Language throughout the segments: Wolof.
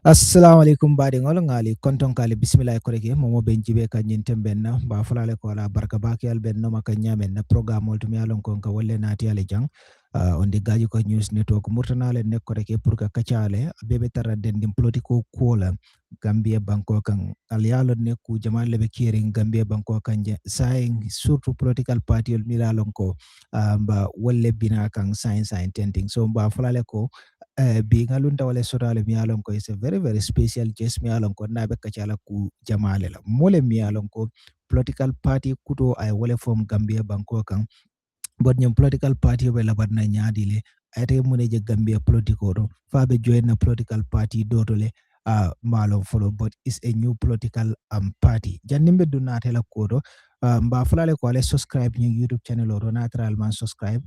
Assalamu alaikum badi ngol ngali konton kali bismillah koreke momo benjibe ka nyintem benna ba fulale ko la barka baki al benno maka nyamen na program mol tumi alon kon ka wolle nati ale jang on the gaji ko news network murtanale ne koreke pour ka kachale bebe tara dendim politiko kola Gambia banko kan alialo ne ku jamal lebe kiring Gambia banko kan saying surtout political party ol milalon ko ba wolle bina kan science and tenting so ba fulale ko being alunta wale sotale mi alon ko is a very very special guest mi alon ko nabe kachala ku jamale la mole mi alon ko political party kuto ay wale from Gambia banko kan but nyom political party be labat na nyaadile ayte mune je Gambia politico do fabe join na political party dotole malon follow but it's a new political party jannimbe do natela kodo mba fulale ko ale subscribe ni YouTube channel oro natural man subscribe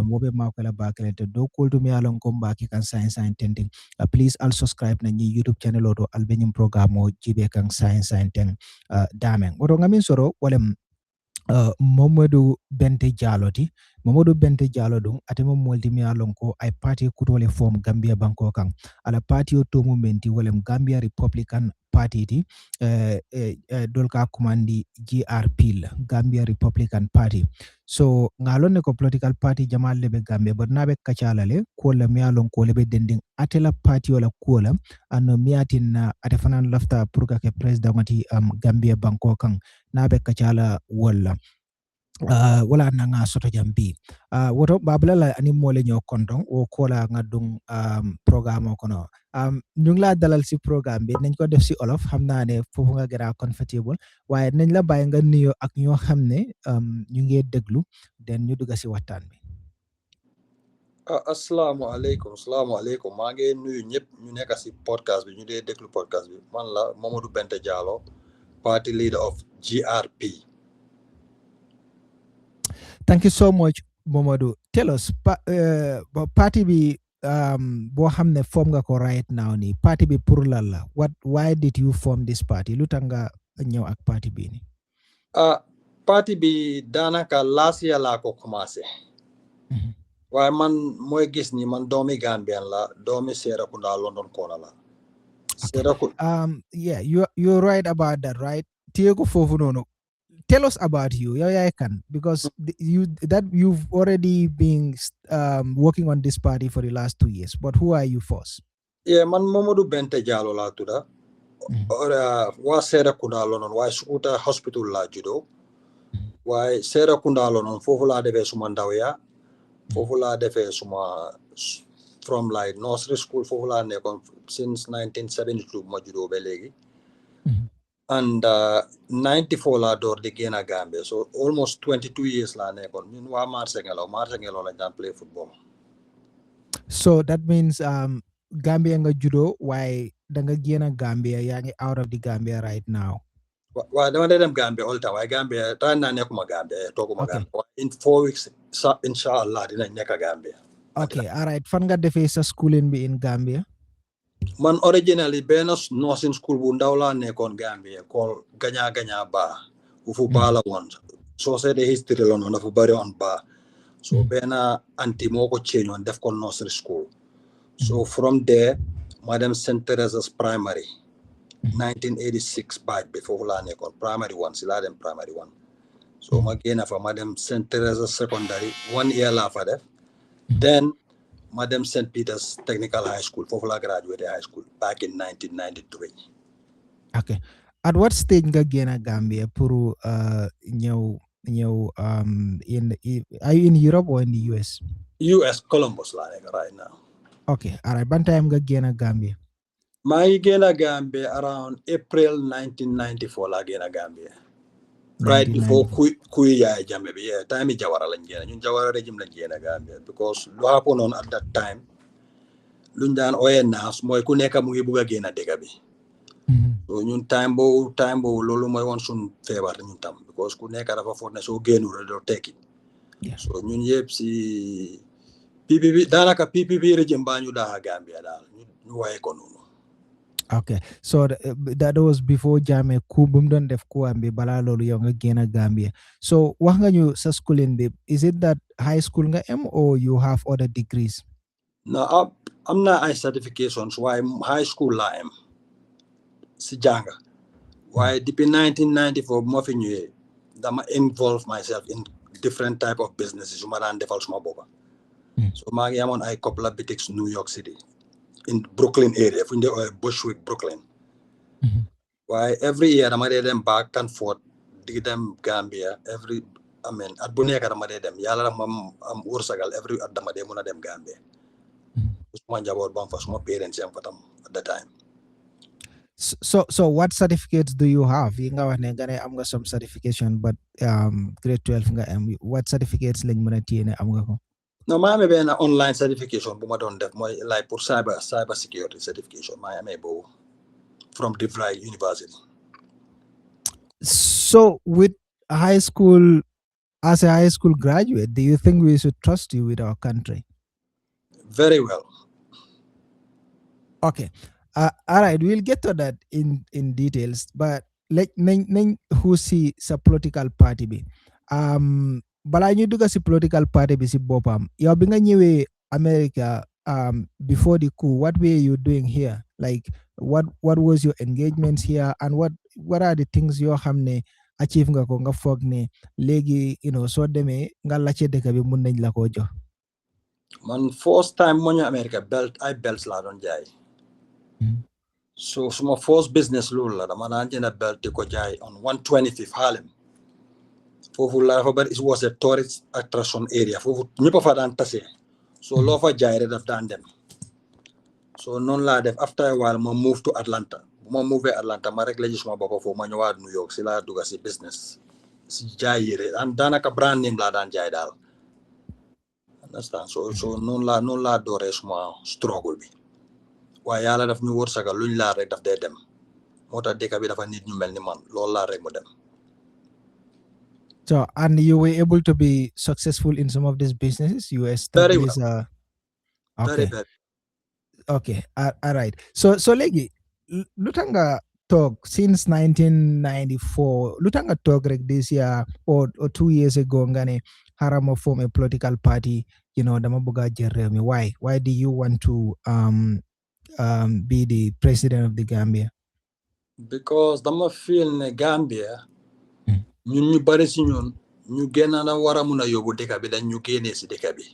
mobe makala bakale to do kultu mi alon ko mbaki kan science and tending please al subscribe na ni YouTube channel oro albenyum program o jibe kan science and ten damen oto ngamin soro walem Mamadou Bente Jaloti Mamadou Bente Jalo dum atemo molti mi alon ko ay party kutole form Gambia banko kan ala party o to momenti wolem Gambia Republican Party ti dolka kumandi GRP la Gambia Republican Party so ngalon ne ko political party jamal lebe Gambia but nabe kachala le ko la mi alon ko lebe dending atela party wala ko la an miatin na ate fanan lafta pour ka ke president ngati Gambia banko kan nabe kachala wala wala nanga soto jambi woto babla ani mole nyo kondong o kola ngadung programme kono ñu ngi la dalal si programme bi nañ ko def si olof xam naa ne foofu nga gëra comfortable waaye nañ la bàyyi nga nuyo ak ñoo xam ne ñu ngi déglu den ñu dugg si waxtaan bi asalaamaaleykum maa ngi nuyu ñëpp ñu nekk si podcast bi ñu dee déglu podcast bi man la Mamadou Bente Jallow party leader of GRP. Thank you so much, Momodu. Tell us, party bi bo hamne form nga ko right now ni party bi pour lalla. Why did you form this party? Lutanga ñew ak party bi ni. Party bi danaka last year la ko commencé. Waaye man mooy gis ni man doomi Gambian la doomi Serekunda London Kona la. Yeah, you're right about that, right? Tiego fofu nono. Tell us about you. Yeah, I can because you've already been working on this party for the last 2 years. But who are you first? Yeah, man Mamadou Bente Jallow la tuda. Wa Serekunda London wa Sukuta Hospital la judo. Wa Serekunda London fofu la defe suma ndaw ya. Fofu la defe suma from like nursery school fofu la nekon since 1972 ma judo be legi. And 94 la door di génn Gambia so almost 22 years la nekkoon ñun waa Marsengelo lañ daan play football. So that means Gambia nga judo waaye da nga génn Gambia yaa ngi out of the Gambia right now. Waaw dama dee dem Gambia all the time waaye Gambia taan naa nekkuma Gambia tooguma Gambia in 4 weeks inshallah dinañ nekk Gambia. Okay, all right. Fan nga defee sa schooling bi in Gambia? Man originally benn nursing school bu ndaw laa nekkoon Gambia called Ganya Ba ufu Ba la woon soo seetee history la noonu dafa bari woon Ba so benn anti moo ko change woon def ko nursery school so from there ma dem St. Teresa's primary 1986 batch bi foofu laa nekkoon primary one si laa dem primary one so ma génn fa ma dem St. Teresa's secondary 1 year laa fa def then Madam St. Peter's Technical High School, Fofula graduated high school back in 1993. Okay. At what stage nga gena Gambia pour ñew are you in Europe or in the US? US Columbus right now. Okay. All right. Ban time nga gena Gambia? My gena Gambia around April 1994 la gena Gambia. Right before Kuya Jambe, time Jawara Langena, Jawara regime Langena Gambia, because what happened on at that time, Lundan Oyenas, Moikuneka Muibuga Gena Degabi. So, you time bo, Lolo Moy one soon favor Nuntam, because Kuneka of a fortness or gain or take it. So, Nun Yepsi PPP, Danaka PPP regime Banyu da Gambia, New Economy. Okay, so that was before Jame Kubum don def ko ambe bala lolu yow nga gena Gambia. So wax nga ñu sa schooling bi, is it that high school nga am or you have other degrees? No, am na ay certifications waaye high school laa am si jànga waaye depuis 1994 bu ma fi ñëwee dama involve myself in different type of businesses yu ma daan defal suma boppa so maa ngi amoon ay couple of boutiques New York City in Brooklyn area fu ñu dee ooyee Bushwick Brooklyn waaye every year dama dee dem back and forth di dem Gambia at bu nekk dama dee dem yàlla dama am wërsagal every at dama dee mun a dem Gambia suma njaboot bam fa suma parents yam fa tam at the time. So what certificates do you have? Yi nga wax ne nga ne am nga some certification but grade 12 nga am. What certificates lañ mën a téye ne am nga ko? No, maa amee benn online certification bu ma doon def mooy like pour cyber security certification maa amee boobu from DeVry University. So with high school, as a high school graduate, do you think we should trust you with our country? Very well. Okay. All right, we'll get to that in details, but like nañ si sa political party bi balaa ñu dugg si political party bi si boppam yow bi nga ñëwee America before the coup, what were you doing here? Like what was your engagements here, and what are the things yoo xam ne achieve nga ko nga foog ne léegi soo demee nga laajte dëkk bi mun nañ la koo jox? Man first time mo ñu America belts laa doon jaay. So my first business loolu la dama daan jënd belt di ko jaay on 125 Harlem foofu la fa bari it was a tourist attraction area foofu ñëpp fa daan tase so loo fa jaay rek daf daan dem so noonu laa def after a while ma move to Atlanta bu ma move Atlanta ma rek la gis suma bopp foofu ma ñëwaat New York si laa dugga si business si jaay yére daanaka brand name laa daan jaay daal understand so noonu laa dooree suma struggle bi waaye yàlla daf ñu wërsagal luñ laa rek daf dee dem moo tax dëkk bi dafa nit ñu mel ni man loolu laa rek mu dem. So and you were able to be successful in some of these businesses you established. Very well. Okay. Very. Okay. All right. So léegi lu tax nga toog since 1994 lu tax nga toog rek this year or 2 years ago nga ne xaaral ma form a political party dama bëgg a jël réew mi why do you want to be the president of the Gambia? Because dama feel ne Gambia ñun ñu bari si ñun ñu génn na war a mun a yóbbu dëkk bi dañ ñu génnee si dëkk bi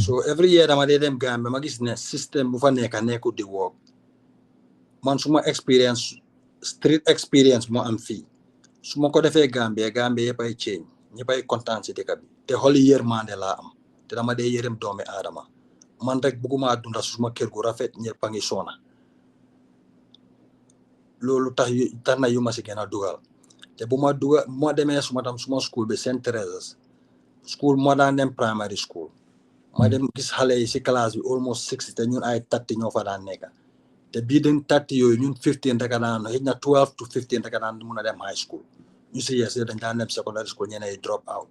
so every year dama dee dem Gambia ma gis ne système bu fa nekku di work man suma experience street experience moo am fii su ma ko defee Gambia yëpp ay change ñëpp ay kontaan si dëkk bi te xoli yërmande laa am te dama dee yërëm doomi aadama man rek bëgguma dunda suma kër gu rafet ñëpp a ngi soona loolu tax na yu ma si gën a dugal te bu ma demee suma school bi St. Teresa's school moo daan dem primary school ma dem gis xale yi si classe bi almost 60 te ñun ay 30 ñoo fa daan nekka te bii den 30 yooyu ñun 15 rek daan xëy na 12 to 15 rek daan mun a dem high school ñu si yes dañ daan dem secondary school ñeneen yi drop out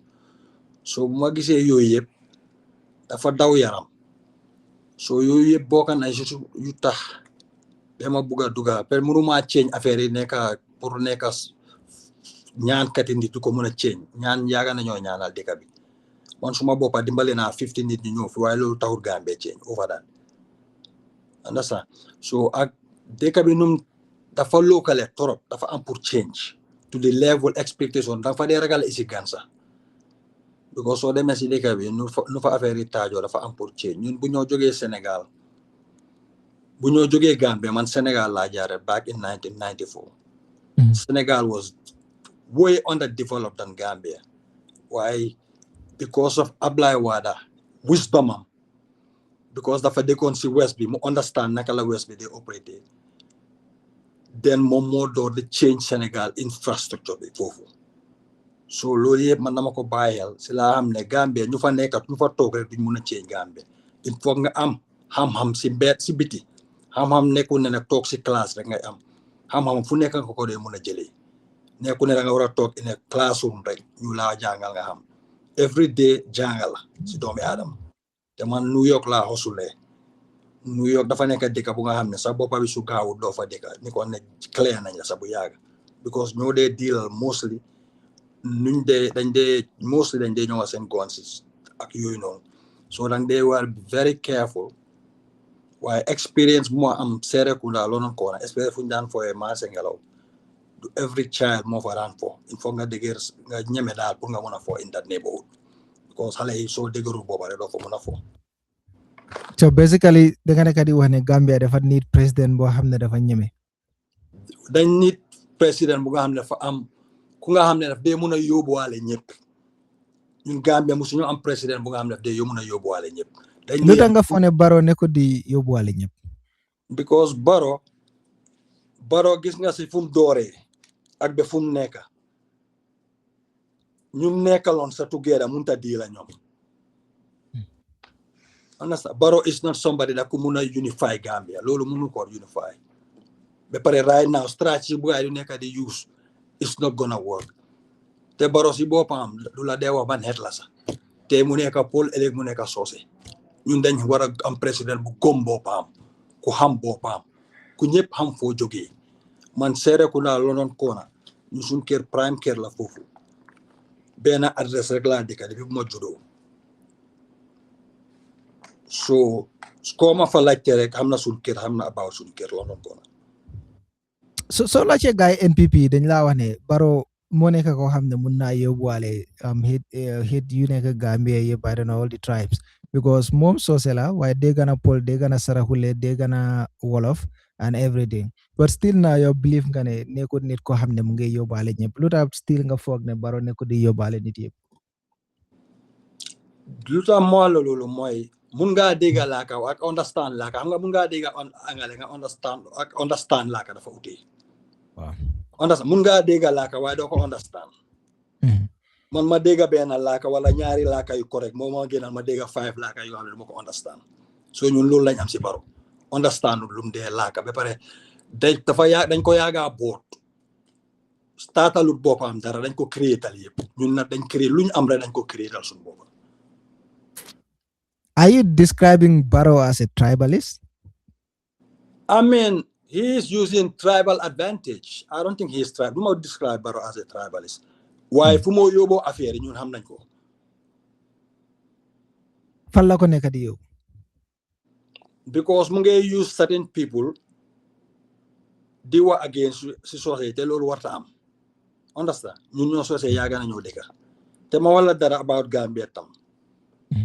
so bu ma gisee yooyu yëpp dafa daw yaram so yooyu yëpp bokk na yu tax dama bugg a dugal per mënuma change affaire yi nekka pour nekka ñaankat yi nit ko mën a change ñaan yaaga nañoo ñaanal dëkk bi man suma boppa dimbali naa 50 nit ñu ñëw fi waaye loolu taxul Gambia change over that understand so ak dëkk bi num dafa locale trop dafa am pour change to the level expectation dafa dee ragal isi gansa because soo demee si dëkk bi nu fa affaire yi taajoo dafa am pour change ñun bu ñoo jógee Sénégal bu ñoo jógee Gambia man Sénégal laa jaare back in 1994 Sénégal was way underdeveloped than Gambia waaye because of Ablaye Wada wisdomam because dafa dëkkoon si west bi mu understand naka la west bi di operate then moom moo door di change Sénégal infrastructure bi foofu so loolu yëpp man dama ko bàyyeel si laa xam ne Gambia ñu fa nekkat ñu fa toog rek duñ mun a change Gambia il faut nga am xam-xam si biti xam-xam nekkul ne nag toog si classe rek ngay am xam-xam fu nekk nga ko dee mun a jëlee nekkul ne da nga war a toog in a classroom rek ñu laa jàngal nga xam every day jàngal la si doomi aadama te man New York laa xosulee New York dafa nekk dëkk bu nga xam ne sa boppa bi su gaawul doo fa dëkk ni ko ne clear nañ la sa bu yàgg because ñoo dee deal mostly dañ dee ñëwa seen guns ak yooyu noonu so dang dee war very careful waaye experience bu ma am Serekunda London Corner experience fu ñu daan fooyee marché ngelaw du every child moo fa daan fo il faut nga dëgër nga ñeme daal pour nga mën a fo in that neighborhood because xale yi soo dëgërul booba rek doo fa mën a fo. So basically da nga nekk di wax ne Gambia dafa need président boo xam ne dafa ñeme. dañ nit président bu nga xam ne dafa am ku nga xam ne daf dee mën a yóbbuwaale ñëpp ñun Gambia musu ñu am président bu nga xam ne daf dee mën a yóbbuwaale ñëpp. lu tax nga foog ne Barrow ne ko di yóbbuwaale ñëpp. because Barrow gis nga si fu mu dooree ak ba fu mu nekk ñu nekkaloon sa together mënut a di la ñoom. understand Barrow is not somebody that ku mun a unify Gambia loolu mënu ko unify ba pare right now strategy bu gaay yu nekk di use it's not gonna work te Barrow si boppam du la dee wax ban xeet la sax te mu nekk Paul ëllëg mu nekk Socé ñun dañ war a am président bu gëm boppam ku xam boppam ku ñëpp xam foo jógee man Serekunda London Corner ñu suñ kër prime kër la foofu benn adresse rek laa dëkk depuis bu ma juddoo so ko ma fa laajte rek xam na suñ kër xam na about suñ kër London Corner. soo laajtee gars yi NPP dañ laa wax ne Barrow moo nekk koo xam ne mun naa yóbbuwaale hit yu nekk Gambia yëpp I don't know all the tribes because moom soose la waaye dégg na Pël dégg na Saraxule dégg na Wolof and everything but still now yow believe nga ne nekkul nit koo xam ne mu ngi yóbbaale ñëpp lu tax still nga foog ne Barrow nekkul di yóbbaale nit yëpp. lu tax moo loolu mooy mun ngaa dégg laaka ak understand laaka xam nga mun ngaa dégg angale nga understand laaka dafa utee. waaw understand mun ngaa dégg laaka waaye doo ko understand. man ma dégg benn laaka wala ñaari laaka yu correct moo ma gënal ma dégg 5 laaka yoo xam ne du ma ko understand so ñun loolu lañ am si Barrow understand lu mu dee laaka ba pare dañ ko yaagaa boot startalut boppam dara dañ ko créétal yëpp ñun nag dañ créé lu ñu am rek dañ ko créétal suñu boppam. Are you describing Barrow as a tribalist? I mean, he is using tribal advantage. I don't think he is tribal. Do not describe Barrow as a tribalist. Why fumo yobo affaire ñun xam nañ ko. Fan la ko nekk di yow. Because mu ngi use certain people di wa against si société loolu warta am. Understand? Ñun ñoo société yaaga nañu dëkk. Te ma wala dara about Gambia tam.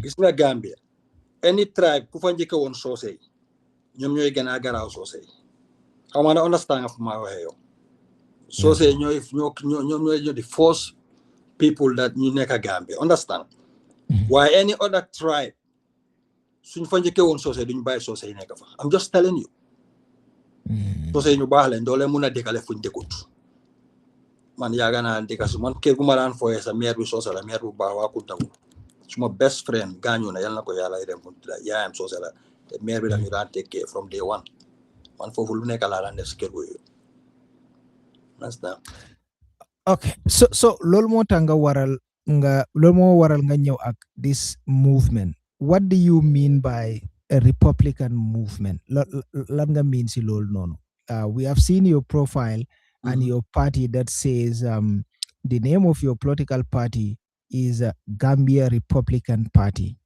Gis nga Gambia. Any tribe ku fa njëkk woon soose ñoom ñooy gën a garaaw soose xaw ma ne understand nga fu ma waxee yow soose ñoom ñooy di first people that ñu nekk Gambia understand waaye any other tribe suñ fa njëkk woon soose duñ bàyyi soose yi nekk fa I'm just telling you soose ñu baax leen doo leen mun a dëkkale fuñ dëkkut man yaaga naa dëkka su man kër gu ma daan fooyee sa maire bi soose la maire bu baax waa Kuntawu suma best friend gaañu na yàlla na ko yàlla dem yaayam soose la te maire bi daf ñu daan take from day one man foofu lu nekk laa daan def si kër googu okay so loolu moo tax nga waral nga ñëw ak this movement what do you mean by a Republican movement lan nga mean si loolu noonu we have seen your profile and your party that says the name of your political party is Gambia Republican Party.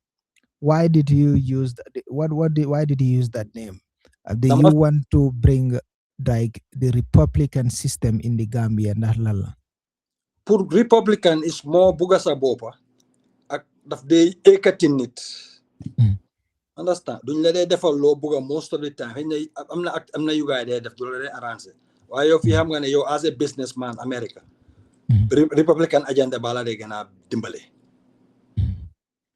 Why did you use that? Why did you use that name? Do you want to bring like the Republican system in the Gambia? Pour Republican is more buga sa bopa ak daf dey ekatin nit. Understand? Duñ la dee defal loo buga most of the time. am na yu gaay dee def du la dee arrangé. Waaye yow fii xam nga ne yow as a businessman America Republican agenda bala de gën a dimbale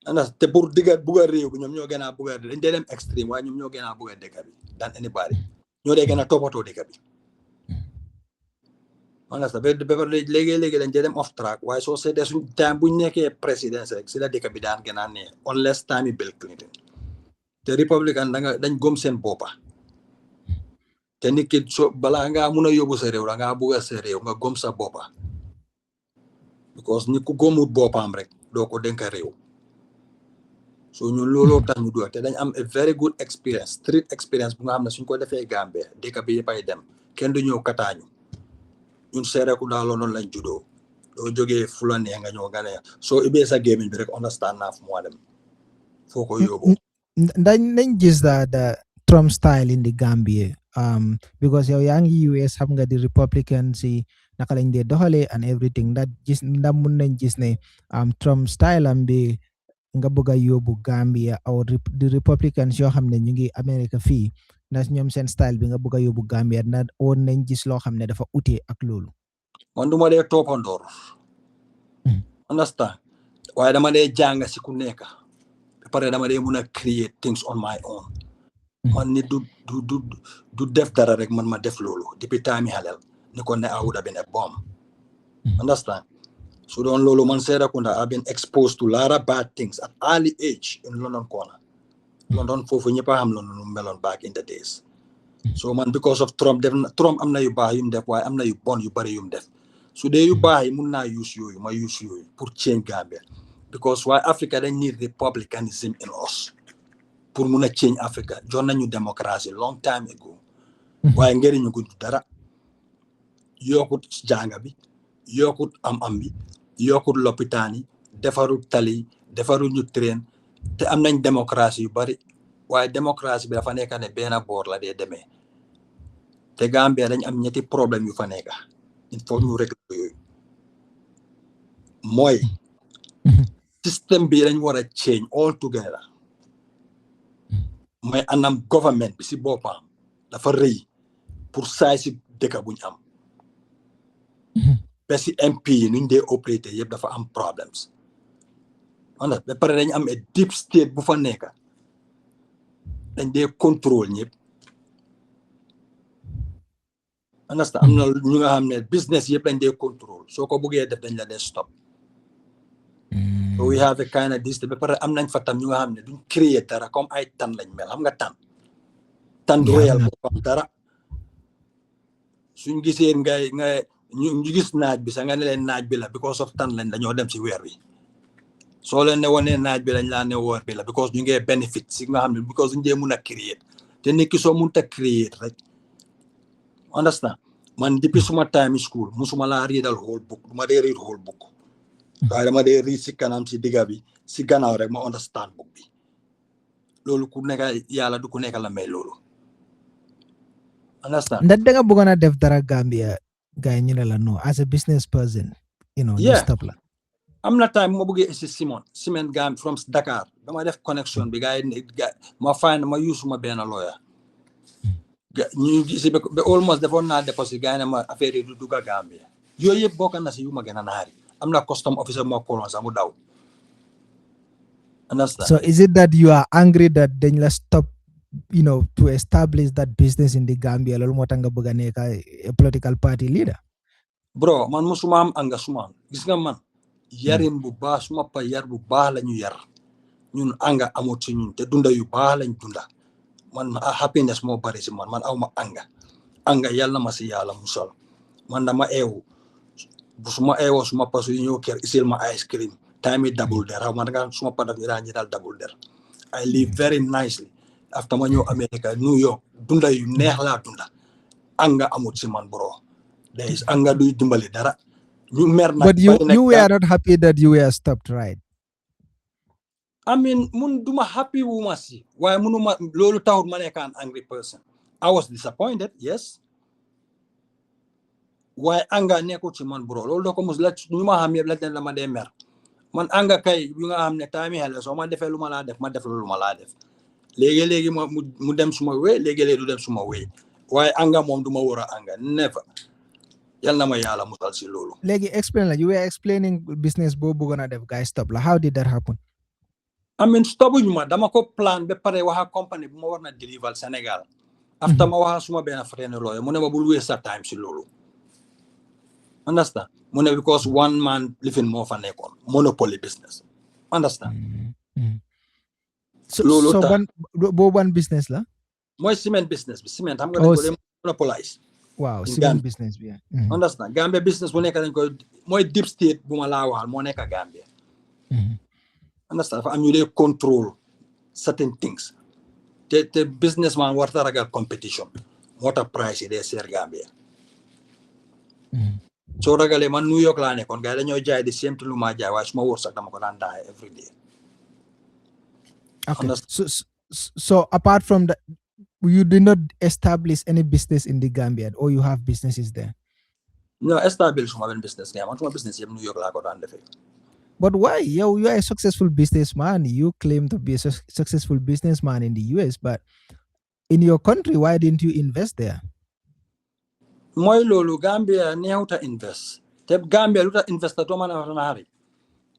andas te pour digga bugga réew bi ñoom ñoo gën a bugga dañ dee dem extreme waaye ñoom ñoo gën a bugga dëkk bi than anybody ñoo dee gën a toppatoo dëkk bi andas ba léegi dañ dee dem off track waaye soo seetee suñ time buñ nekkee présidence rek si la dëkk bi daan gën a ne unless time Bill Clinton te Republican dañ gom seen boppa te nit ki so balaa ngaa mun a yóbbu sa réew da ngaa bugga sa réew nga gom sa boppa because ni ku gomut boppam rek doo ko dénk réew so ñun looloo tax ñu doon te dañ am a very good experience street experience bu nga xam ne suñ ko defee Gambia dëkk bi yëppay dem kenn du ñëw kataañu ñun Serekunda London lañ juddoo doo jógee Fulani nga ñëw nga ne soo ubbee sa gaming bi rek understand naa fu mu dem foo ko yóbbu dañ gis that Trump style in the Gambia because yow yaa ngi US xam nga di Republicans yi naka lañ dee doxalee and everything ndax mun nañ gis ne Trump style am bi nga bëgg a yóbbu Gambia aw di Republicans yoo xam ne ñu ngi America fii ndax ñoom seen style bi nga bëgg a yóbbu Gambia ndax woon nañ gis loo xam ne dafa utee ak loolu. man duma dee toppandoor understand waaye dama dee jàng si ku nekk ba pare dama dee mun a create things on my own man ni du def dara rek man ma def loolu depuis time halal ni ko ne I would have been a bomb understand so doon loolu man Serekunda I've been exposed to a lot of bad things at early age in London corner London foofu ñëpp a xam London meloon back in the days so man because of Trump am na yu baax yu mu def waaye am na yu bon yu bari yu mu def su dee yu baax yi mun naa use yooyu ma use yooyu pour change Gambia because waaye Africa dañ need republicanism in us pour mun a change Africa jox nañu démocratie long time ago waaye njëriñu ko dara yokkut jànga bi yokkut am bi yokkut lopitaan yi defarut tali defarut ñu train te am nañ démocratie yu bari waaye démocratie bi dafa nekk ne benn boor la dee demee te Gambia dañ am ñetti problème yu fa nekk il faut ñu régler yooyu mooy système bi dañ war a change all together mooy anam government bi si boppam dafa rëy pour saay si dëkk buñ am ba si MP yi nuñ dee opératé yëpp dafa am problems ba pare dañ am a deep state bu fa nekk dañ dee contrôle ñëpp understand am na ñu nga xam ne business yëpp dañ dee contrôle soo ko buggee def dañ la dee stop so we have a kind of this ba pare am nañ fa tam ñu nga xam ne duñ créer dara comme ay tan lañ mel xam nga tan royal boppam dara suñ gisee ñu gis naaj bi sax nga ne leen naaj bi la because of tan lañ dañoo dem si weer wi soo leen ne wonee naaj bi lañ laa ne weer bi la because ñu ngee benefit si nga xam ne because duñ dee mun a créer te nit ki soo mënut a créer rek understand man depuis suma time school musuma laa readal whole book duma dee read whole book waaye dama dee read si kanam si digga bi si gannaaw rek ma understand book bi loolu ku nekk yàlla du ku nekk la may loolu understand ndax da nga bëggoon a def dara Gambia gars ñu ne la no as a business person yeah stop la am na time ma bëggee si Cement Gambia from Dakar dama def connection bi gars yi ma use ma benn lawyer ñu gisi ba almost defoon naa déposit gars yi ne ma affaire yi du dugga Gambia yooyu yëpp bokk na si yu ma gën a naari am na custom officer moo kolon sax mu daw understand so is it that you are angry that dañ la stop to establish that business in the Gambia loolu moo tax nga bëgg a nekk a political party leader bro man musuma am engagement gis nga man yarin bu baax suma pa yar bu baax la ñu yar ñun anga amut ci ñun te dunda yu baax lañ dunda man happiness moo bari si man aw ma anga yàlla ma si yàlla musal man dama eewu bu suma eewoo suma pa su ñëw kër isil ma ice cream time double der xaw ma nga suma pa daf ñu daan ñital double der I live very nicely after ma ñëw America New York dunda yu neex laa dunda anga amut si man bro there is anga duy dimbali dara ñu mer nag but you were not happy that you were stopped right I mean mun duma happy wu ma si waaye munuma loolu taxut ma nekk an angry person I was disappointed yes waaye anga nekkul ci man bro loolu doo ko mus la ñu ma xam yëpp la ma dee mer man anga kay yu nga xam ne time xel soo ma defee lu ma laa def ma def loolu ma laa def léegi mu dem suma wéy léegi-léegi du dem suma wéy waaye anga moom du ma war a anga never yal na ma yàlla musal si loolu léegi explain la you were explaining business boo bëggoon a def guys stop la how did that happen I mean stopuñu ma dama ko plan ba pare waxa company bu ma war na deliver Sénégal after ma waxa suma benn friend lawyer mu ne ma bul waste sa time si loolu understand mu ne because one man living moo fa nekkoon monopoly business understand so ban business la mooy cement business bi cement xam nga dañ ko dem monopolize waaw cement business bi understand Gambia business bu nekk dañ ko mooy deep state bu ma laa waxal moo nekk Gambia understand dafa am ñu dee control certain things te businessman warta ragal competition moo tax price yi dee seer Gambia soo ragalee man New York laa nekkoon gars yi dañoo jaay di same lu ma jaay waaye suma wërsëg dama ko daan daay every day okay so apart from that you did not establish any business in the Gambia, or you have businesses there? No, establish my business there. My business in New York la ko daan defee. But why? You are a successful businessman. You claim to be a successful businessman in the US, but in your country, why didn't you invest there? Mooy loolu Gambia neewta invest. Te Gambia lu ta invest to man na hari.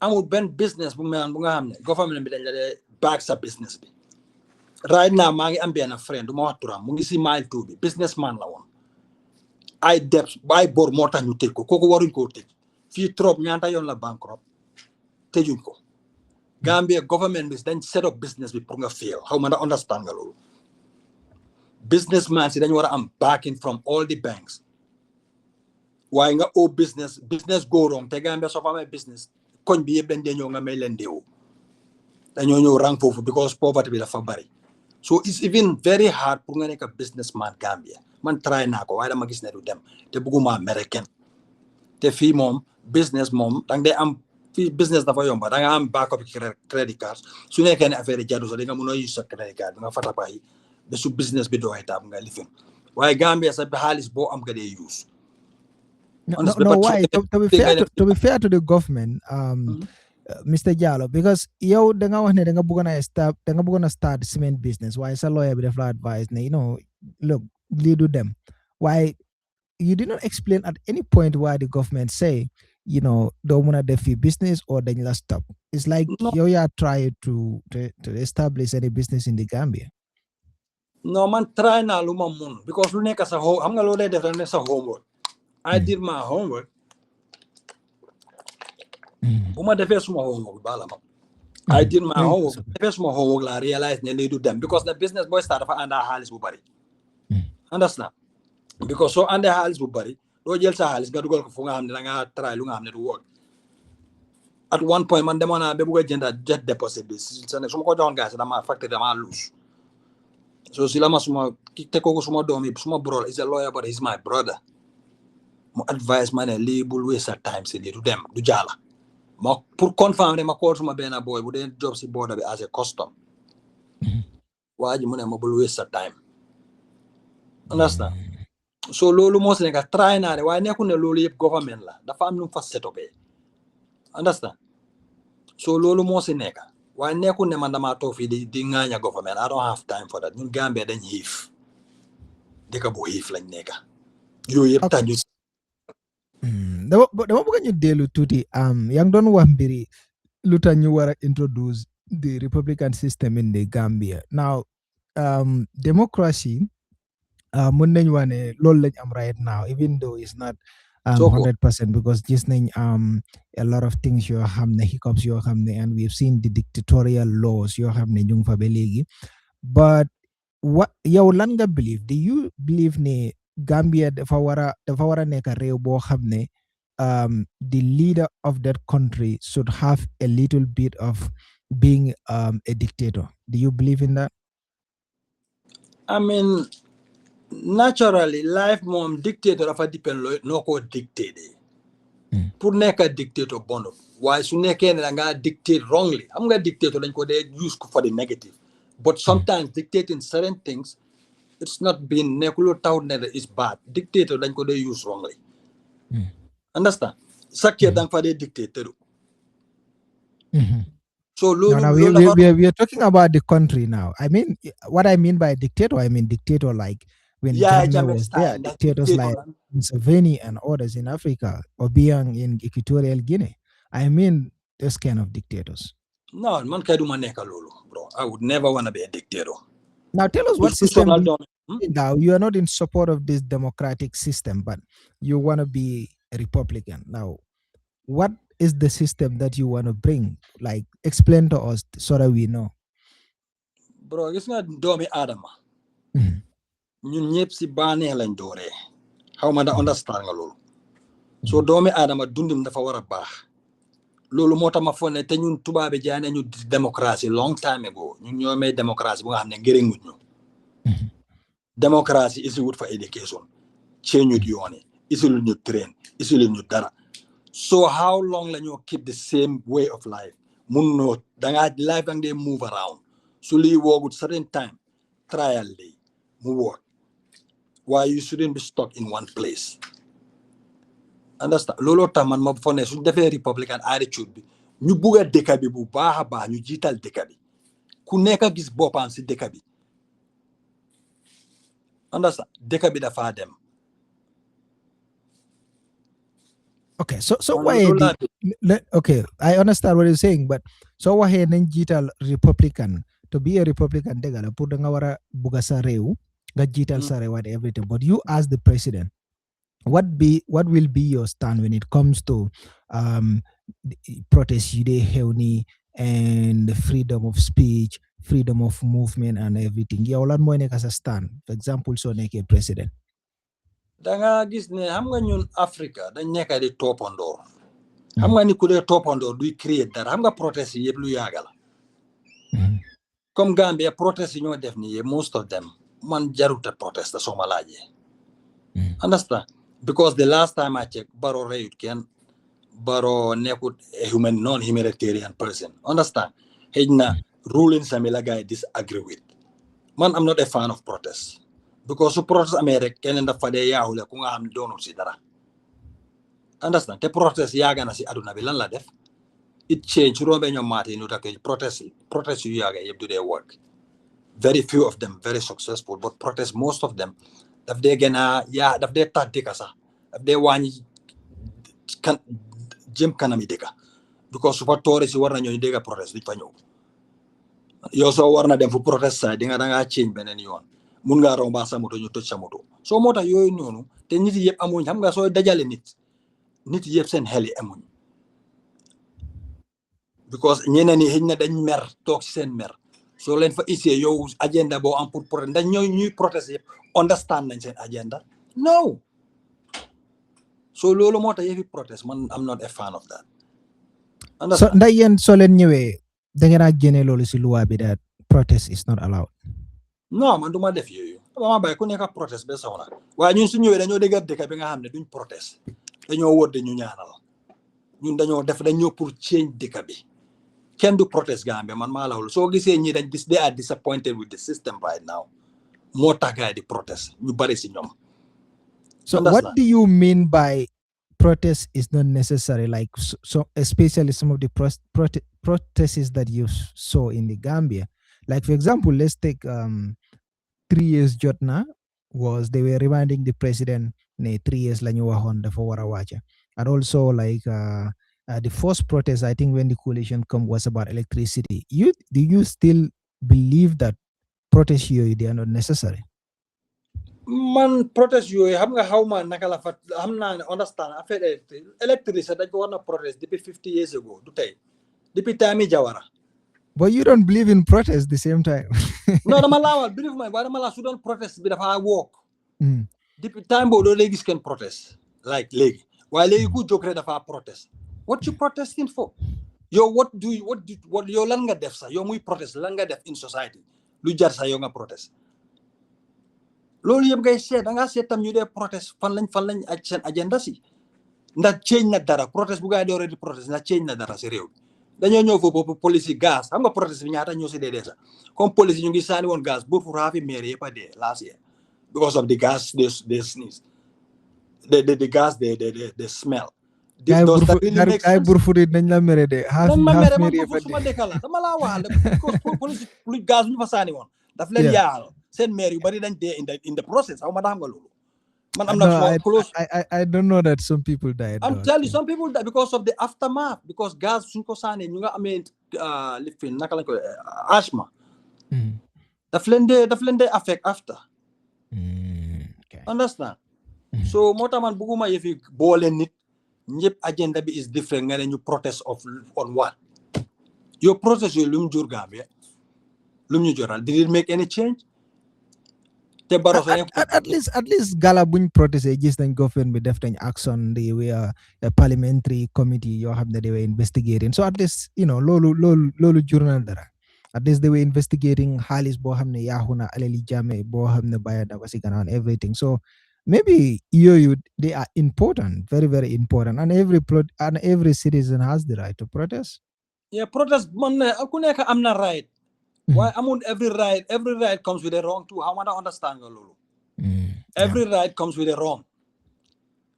Amul benn business bu nga xam ne government bi dañ la dee back sa business bi. Right now maa ngi am benn friend du ma wax turam mu ngi si mile 2 bi businessman la woon. Ay debts ay bor moo tax ñu tëj ko kooku waruñ koo tëj fii trop ñaata yoon la bankrupt tëjuñ ko. Gambia government bi dañ set up business bi pour nga fail xaw ma ndax understand nga loolu. Businessman si dañ war a am backing from all the banks. Waaye nga business go wrong te Gambia soo fa amee business koñ bi yëpp dañ dee ñëw nga may leen deewu dañoo ñëw rang foofu because poverty bi dafa bari. So it's even very hard pour nga nekk a businessman Gambia man try naa ko waaye dama gis ne du dem te bëgguma American te fii moom business moom danga dee am fii business dafa yomba danga am backup credit card su nekkee ne affaire yi jadu sax di nga mën a use sa credit card bi nga fatapayi ba su business bi dooy taab nga lifin waaye Gambia sa xaalis boo am nga dee use. No, why? To be fair to the government, Mr. Jallow, because yow da nga wax ne da nga bëggoon a start cement business. Why sa lawyer bi def la advice ne, look, lii du dem. Why you did not explain at any point why the government say, doo mën a def fi business or dañ la stop. It's like yow yaa try to establish any business in the Gambia. No, man try na lu ma mun because lu nekk sa xam nga loo lay def ne sa homework. I did my homework. I did my homework. Defee suma homework la realize ne lii du dem because the business boy start dafa ànda xaalis bu bari. Understand? Because so ànda xaalis bu bari doo jël sa xaalis nga dugal ko fu nga xam ne da nga try lu nga xam ne du work. At one point man demoon naa ba bugg a jënda jet deposit bi su ma ko joxoon gars dama factory dama lose. So si la ma suma te kooku suma doom yi suma bro is a lawyer but he's my brother. Mu advice ma ne lii bul waste sa time si lii du dem du jaala ma pour confirm ne ma call suma benn boy bu dee job si border bi as a custom waa ji mu ne ma bul waste sa time. Understand? So loolu moo si nekk try naa ne waaye nekkul ne loolu yëpp government la dafa am lu fa setopee. Understand? So loolu moo si nekk waaye nekkul ne man damaa toog fii di ŋaaña government I don't have time for that ñun Gambia dañ xiif dëkk bu xiif lañ nekk yooyu yëpp tax ñu dama bëgg ñu dellu tuuti yaa ngi doon wax mbiri lu tax ñu war a introduce the republican system in the Gambia now democracy mën nañ wax ne loolu lañ am right now even though it's not 100% because gis nañ a lot of things yoo xam ne hiccups yoo xam ne and we've seen the dictatorial laws yoo xam ne ñu ngi fa ba léegi but yow lan nga believe do you believe ne Gambia dafa war a nekk réew boo xam ne the leader of that country should have a little bit of being a dictator. Do you believe in that? I mean, naturally, life moom dictator dafa depend noo ko dictate. Pour nekk a dictator bono waaye su nekkee ne da nga dictate wrongly xam nga dictator dañ ko dee use for the negative but sometimes dictating certain things it's not been nekkuloo taw ne is bad dictator dañ ko dee use wrongly. Understand? Sakya dang fa dee dictator. So we are talking about the country now. I mean, what I mean by dictator, I mean dictator like when Gambia was there, dictators like Museveni and others in Africa, Obiang in Equatorial Guinea. I mean, those kind of dictators. No, man kay duma nekk lolu, bro. I would never want to be a dictator. Now tell us what system now you are not in support of this democratic system, but you want to be a Republican. Now, what is the system that you want to bring? Like, explain to us so that we know. Bro, gis nga doomi Adama. Ñun ñëpp si bànneex lañ dooree. Xaw ma da understand nga loolu. So doomi Adama dundim dafa war a baax. Loolu moo tax ma foog ne te ñun tubaabe jaay nañu démocratie long time ago ñun ñoo may démocratie bu nga xam ne ngëriñut ñu. Democracy is good for education. Change your yooni. Is you train. Is you dara. So how long la ñu keep the same way of life? Mun no danga life and they move around. So li wogut certain time trial day. mu work. Why you shouldn't be stuck in one place. Understand? Lolo taman ma fone suñ defee Republican attitude bi ñu bugg a dëkk bi bu baax a baax ñu jiital dëkk bi ku nekk gis boppam si dëkk bi. Understand? Dëkk bi dafa dem. Okay, so why okay, I understand what you're saying, but so why nañ jiital Republican to be a Republican dëgg la pour da nga war a bugg sa réew nga jiital sa réew and everything, but you as the president, what will be your stand when it comes to protest yu dee xew ni and the freedom of speech, freedom of movement and everything? Yow lan mooy nekk sa stand, for example soo nekkee président? Da nga gis ne xam nga ñun Africa dañ nekk di toppandoor. Xam nga ni ku dee toppandoor duy créer dara. Xam nga protest yi yëpp lu yàgga la. Comme Gambia protest yi ñoo def ni yëpp most of them man jarute protest soo ma laajee. Understand? Because the last time I checked, Barrow reyut kenn, Barrow nekkut a non-humanitarian person. Understand? Xëy na ruling sami la guy disagree with. Man, I'm not a fan of protest. Because su protest amee rek keneen dafa dee yaahule ku nga xam ne doonul si dara. Understand? Te protest yaaga na si aduna bi lan la def. It change rombe ñoom maati nu take protest yu yaaga yëpp du dee work. Very few of them very successful, but protest most of them daf dee gën a daf dee tax dëkka sax daf dee wàññi jëm kanami dëkka because su fa toori si war na ñoo ñu dégga protest duñ fa ñëw yow soo war na dem fu protest sa di nga dangaa change beneen yoon mun ngaa romba sa moto ñu toj sa moto soo moo tax yooyu noonu te nit yëpp amuñ xam nga soo dajale nit yëpp seen xel yi amuñ because ñeneen ñi xëy na dañ mer toog si seen mer soo leen fa isee yow agenda boo am pour protest ndax ñuy protest yëpp understand nañ seen agenda no so loolu moo tax yëfi protest man I'm not a fan of that. So ndax yéen soo leen ñëwee da ngeen a génne loolu si loi bi that protest is not allowed? Non man du ma def yooyu dama bàyyi ku nekk protest ba soxna waaye ñun su ñëwee dañoo dégg dëkk bi nga xam ne duñ protest dañoo wóor de ñu ñaanal ñun dañoo pour change dëkk bi kenn du protest Gambia man maa la wul soo gisee ñi dañ they are disappointed with the system right now moo tax gaay di protest ñu bari si ñoom. So what do you mean by protest is not necessary, like so especially some of the protests that you saw in the Gambia, like for example let's take 3 years jotna was they were reminding the president ne 3 years la ñu waxoon dafa war a wàcca, and also like the first protest I think when the coalition come was about electricity. Do you still believe that protests yooyu they are not necessary? Man protest yooyu xam nga xaw ma naka la fa xam naa ne understand affaire electricité dañ ko war na protest depuis 50 years ago du tey depuis time Jawara. But you don't believe in protest the same time. No dama laawal believe ma waaye dama la su doon protest bi dafa work depuis time boobu doo léegi gis kenn protest like léegi waaye léegi ku jóg rek dafa protest. What you protesting for? Yow what yow lan nga def sax yow muy protest lan nga def in society lu jar sax yow nga protest. Loolu yëpp ngay seet da ngaa seet tam ñu dee protest fan lañ aj seen agenda si ndax change na dara protest bu gaa yi di already protest ndax change na dara si réew dañoo ñëw foofu police yi gaz xam nga protest bi ñaata ñoo si dee sax comme police ñu ngi sànni woon gaz bu fu raafi maire yëpp a dee last year because of the gas they sneeze the gas they smell. Ay burfuri dañ la mere de half mere man maire foofu suma dëkk la dama laa wax because police lu gaz ñu fa sànni woon daf leen yaal seen maire yu bari dañ dee in the process xaw ma daa xam nga loolu man am na close. I don't know that some people died. I'm telling you some people died because of the aftermath because gas suñ ko sànni ñu nga amee lifin naka lañ ko asthma daf leen dee affect after. Understand? So moo tax man bëgguma yëfi boole nit ñëpp agenda bi is different nga ne ñu protest on what your protest yooyu lu mu jur Gambia lu mu ñu joral did it make any change? Te Barrow at least gala buñ protesté gis nañ government bi def nañ action they were a parliamentary committee yoo xam ne they were investigating, so at least you know loolu journal dara, at least they were investigating xaalis boo xam ne yaaxu na alali jàmme boo xam ne bàyyi na ko si gannaaw and everything, so maybe yooyu they are important, very very important, and every citizen has the right to protest. Yeah, protest man ku nekk am na right Why among every right comes with a wrong too. How do I understand Lulu? Every right comes with a wrong.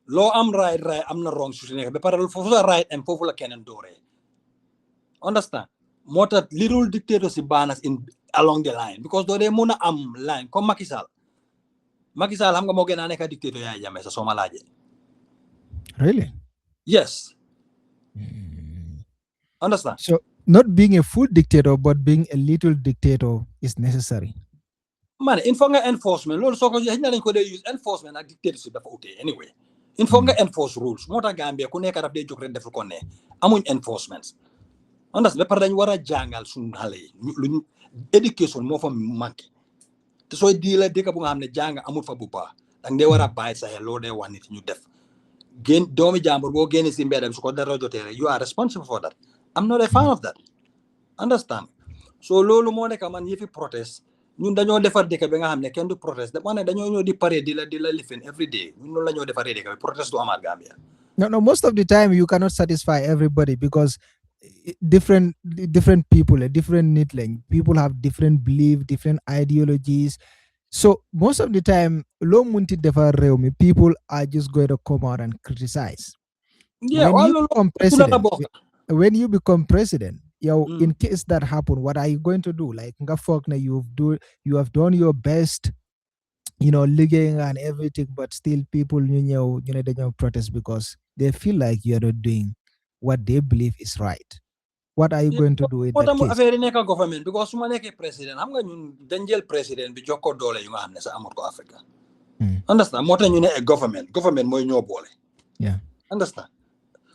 Law am right, I'm not wrong. But for right and for can do it. Understand? More that little dictatorship banners in along the line because though they muna am line come Makisal hamga mo gena neka dictator ya jame sa Somalaje. Really? Yes. Understand? So not being a full dictator but being a little dictator is necessary. Man, informa enforcement. Lolo so ko use enforcement ak dictatorship dafa outé anyway. Informa enforce rules. Mota Gambia ku nekk daf day jog rek def ko ne. Amuñ enforcement. Understand? Ba par dañ wara jangal sun xalé luñ education mo fa manki. Te soy di la deka bu nga xamne jang amul fa bu ba. Dang day wara bay sa lo day wax nit ñu def. Gen doomi jambur bo génné ci mbédam su ko dara joté rek you are responsible for that. I'm not a fan of that. Understand? So lolu mo nek man yefi protest ñun dañoo defar dëkk bi nga xam ne kenn du protest dama ne dañoo ñëw di pare di la lifin every day ñun loolu la ñoo defaree dëkk bi protest du amaat Gambia. No, most of the time you cannot satisfy everybody because different people, different need length. People have different beliefs, different ideologies. So most of the time, low munti defar rew mi, people are just going to come out and criticize. Yeah, when you become president, in case that happen, what are you going to do? Like you have done your best, ligging and everything, but still people they don't protest because they feel like you're not doing what they believe is right. What are you going to do in that case? Affaire nekk government because suma nekk president xam nga ñun dañ jël president bi jox ko doole yu nga xam ne sa amul ko Africa. Understand? Moo tax ñu ne government mooy ñoo boole. Yeah. Understand?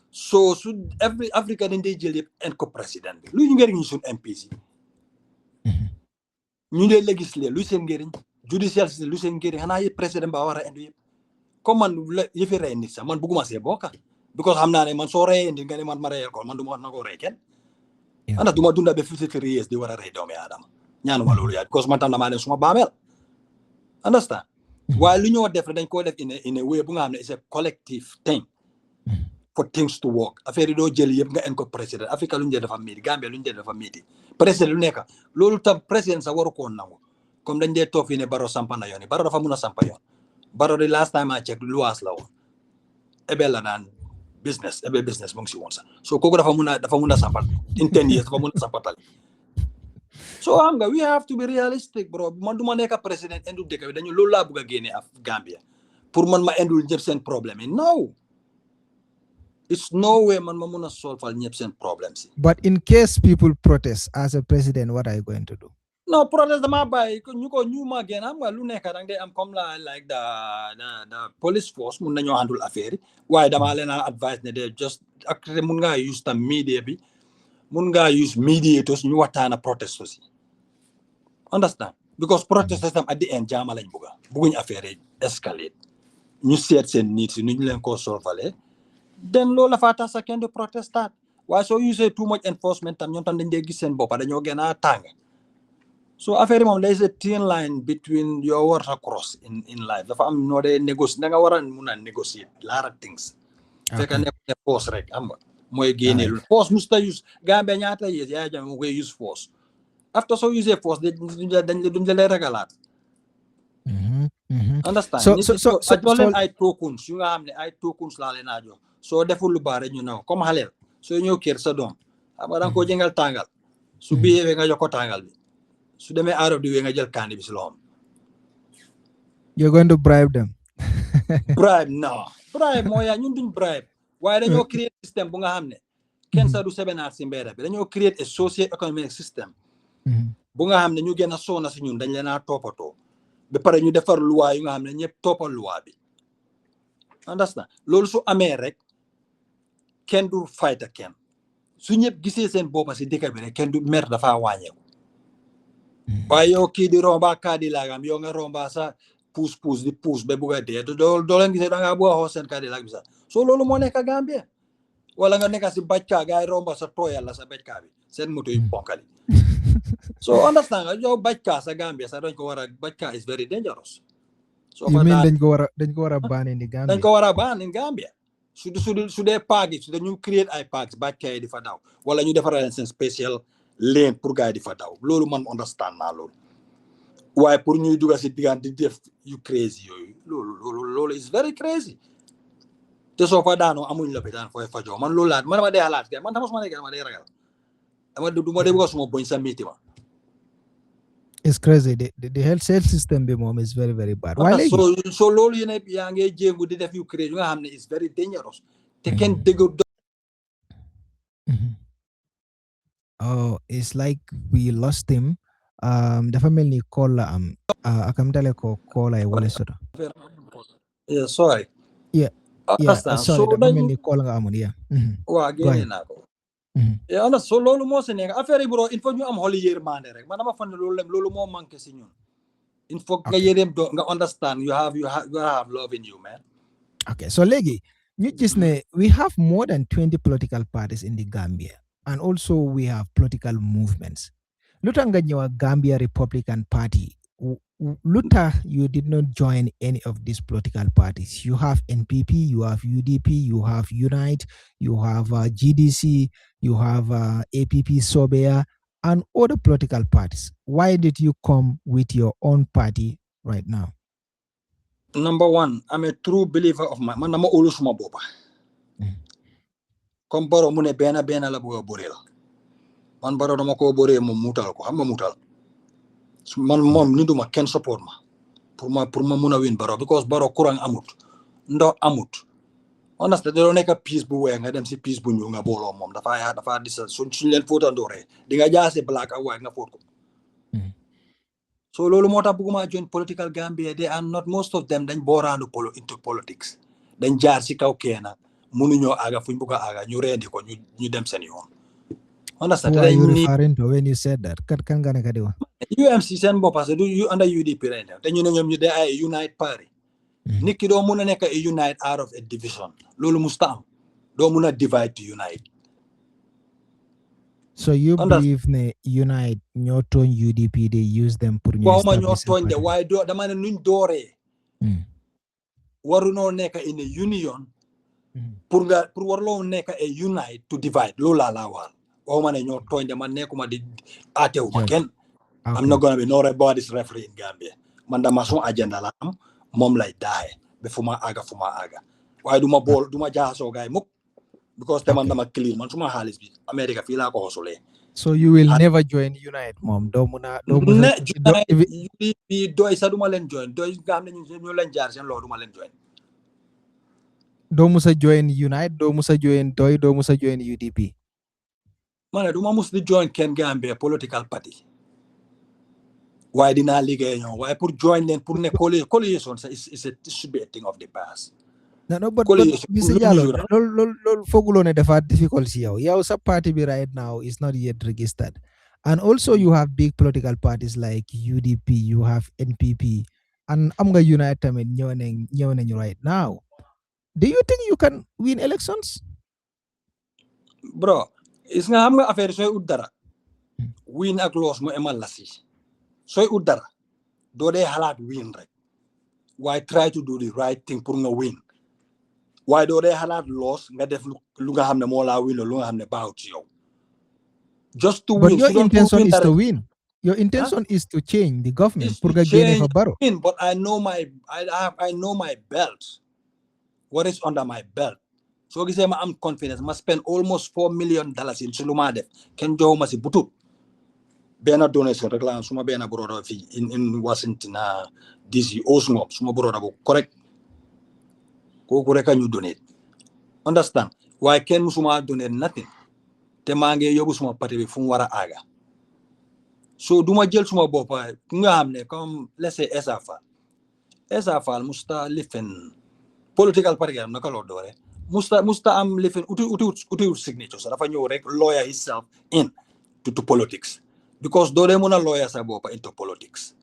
So every Africa dañ day jël yëpp en ko président bi lu ñu ngëriñ suñ MPs ñu dee législature lu seen ngëriñ judicial system lu seen ngëriñ xanaa yëpp président ba war a indi yëpp comme man yëfi rey nit sax man bëgguma see bokka because xam naa ne man soo reyee nit nga ne man ma reyal ko man du ma nangoo rey kenn anda duma dunda be 53 years di war a rey doomi aadama ñaanuma loolu yaa because man tam damaa ne suma baameel understand waaye lu ñoo def dañ koo def in a way bu nga xam ne it's a collective thing for things to work affaire yi doo jël yëpp nga en ko président Afrique lu ñu def dafa miiti Gambia lu ñu def dafa miiti président lu nekk loolu tam président sa waru koo nangu comme dañ dee toog fii ne Barrow sampa na yoon yi Barrow dafa mun a sampa yoon Barrow di last time I check luwaas la woon ebe la naan business mu ngi si woon sax so kooku dafa mun a sampal in 10 years dafa mun a sampatal so xam nga we have to be realistic bro man du ma nekk président indu dëkk bi dañu loolu laa bëgg a génne af Gambia pour man ma indul ñëpp seen problème yi no it's no way man ma mun a solval ñëpp seen problème si. But in case people protest as a president, what are you going to do? No, protest dama bàyyi ñu ma génn xam nga lu nekk dang day am comme la like the police force mun nañoo handle affaire yi waaye dama leen a advice ne de just ak mun ngaa use tam media bi mun ngaa use mediators ñu waxtaana protest aussi understand because protesters tam at the end jaama lañ bugguñ affaire yi escalate ñu seet seen needs ñu leen ko solvale then loolu la fa tax sa kenn du protestat waaye soo use too much enforcement tam ñoom tam dañ dee gis seen boppa dañoo gën a tàng so affaire yi moom there is a thin line between your war to cross in life dafa am noo dee négocier da nga war a mun a négocier lot of things fekk ne force rek am nga mooy génne lu force musta use Gambia ñaata yees yaa jame mu koy use force after so use force duñ la regalaat understand so leen ay tokens yu nga xam ne ay tokens laa leen a jox soo deful lu baax rek ñu naw comme xaleel soo ñëw kër sa doom xam nga da nga koo jëngal tàngal su biyee nga jox ko tàngal bi su demee out of the way nga jël kandi bi si loxoom. You're going to bribe them. Bribe no bribe mooy ñun duñ bribe waaye dañoo create système bu nga xam ne kenn sa du sebenaat si mbedd bi dañoo create a socio-economic system bu nga xam ne ñu gën a soona si ñun dañ leen a toppatoo ba pare ñu defar loi yu nga xam ne ñëpp toppal loi bi understand loolu su amee rek kenn du fayta kenn su ñëpp gisee seen boppa si dëkk bi rek kenn du mer dafa wàññeeku waaye yow kii di romba kaadi laagam yow nga romba sa puus di puus ba bugg a dee doo leen gisee da ngaa bugg a xool seen kaadi laag bi sax so loolu moo nekk Gambia wala nga nekk si bajka gaay romba sa tooyal la sa bajka bi seen moto yu ponkali so understand nga yow bajka sa Gambia sax dañ ko war a bajka is very dangerous so you mean dañ ko war a ban in Gambia dañ ko war a ban in Gambia su dee paag yi su dee ñu create ay paags bajka yi di fa daw wala ñu defaral leen seen special lane pour gars di fa daw loolu man understand naa loolu waaye pour ñuy duga si diggante di def yu crazy yooyu loolu is very crazy te soo fa daanoo amuñ lopitaan fooy fajoo man loolu laa man dama dee xalaat man dama suma nekk dama dee ragal dama du ma dee bëgg suma boñ sa métti ma. It's crazy. The health system bi moom is very very bad. Why léegi so loolu yéen yaa ngi jéngu di def yu crazy yu nga xam ne is very dangerous te kenn déggu. Oh, it's like we lost him. Dafa mel ni call la am akam dale ko call ay wala soto. Yeah, sorry. Yeah. Sorry, dafa mel ni call nga amoon yeah. Waa génne naa ko. Yeah, so loolu moo si nekk affaire yi bro il faut ñu am xoli yërmande rek man dama fan ne loolu moo manqué si ñun. Il faut nga yërëm do nga understand you have love in you man. Okay, so léegi ñu gis ne we have more than 20 political parties in the Gambia and also we have political movements. Luta nga ñëwa Gambia Republican Party. Luta, you did not join any of these political parties. You have NPP, you have UDP, you have Unite, you have GDC, you have APP Sobea, and other political parties. Why did you come with your own party right now? Number one, I'm a true believer of man dama ulu suma bopa. Comme baro mu ne bena la bëgg a boreel man baro dama ko boree moom mutal ko xam nga mutal man moom ni duma kenn support ma pour ma mun a win baro because baro courant amut ndox amut honestly da nekk piece bu weex nga dem si piece bu ñu nga booloo moom dafa dis suñ leen fóotandooree di nga jaase black ak white nga fóot ko so loolu moo tax bëgguma join political Gambia they are not most of them dañ booraandu into politics dañ jaar si kaw keena mënuñoo aga fuñ bëgg a aga ñu rendi ko ñu dem seen yoon. Who are you referring to when you said that? Kan nga nekk di wax UMC seen bopp parce que du under UDP right now te ñu ne ñoom ñu de ay Unite Party nit ki doo mun a nekk a unite out of a division loolu musta am doo mun a divide to unite. So you believe ne Unite ñoo tooñ UDP they use them pour ñu establish ñoo tooñ de waaye dama ne nuñ dooree warunoo nekk in a union pour warloo nekk a unite to divide loolu laa waal waxuma ne ñoo tooñ de man nekkuma di aatewuma kenn I'm not gonna be nobody's referee in Gambia man dama suma agenda la am moom lay daaxe ba fu ma aga waaye duma jaaxasoo gaay mukk because te man dama clean man suma xaalis bi America fii laa ko xosulee. So you will never join Unite moom doo muna UDP doy sa duma leen join doy nga xam ne ñu leen jaar seen loolu duma leen join. Doo musa join Unite doo musa join doy doo musa join UDP. Man duma mus di join kenn Gambia political party waaye dinaa liggéey ñoom waaye pour join leen pour ne coalition sa it should be a thing of the past. No, but Mr. Jallow, lol fogulo ne dafa difficult si yow sa party bi right now is not yet registered and also you have big political parties like UDP, you have NPP and am nga Unite tamit ñëw nañ right now. Do you think you can win elections? Bro, is nga xam nga affaire sooy ut dara win ak loss mu emal la si sooy ut dara doo dee xalaat win rek waaye try to do the right thing pour nga win waaye doo dee xalaat loss nga def lu nga xam ne moo laa win lu nga xam ne baaxut ci yow just to win. But your intention is to win. Your intention is to change the government pour nga génne fa baro. But I know my belt. What is under my belt? So gisee ma am confidence ma spend almost $4 million in su lu ma def kenn joxu ma si butut benn donation rek la suma benn broda fii in Washington DC Osmo suma broda bu correct kooku rek a ñu donate understand waaye kenn musuma donate nothing te maa ngi yóbbu suma parti bi fu mu war a aaga so duma jël suma bopp nga xam ne comme let's say Essa Faal musta lifen political party am naka loo doore musta am lifen uti signature so dafa ñëw rek lawyer himself in to politics because doo dee mun a lawyer sa bopp into politics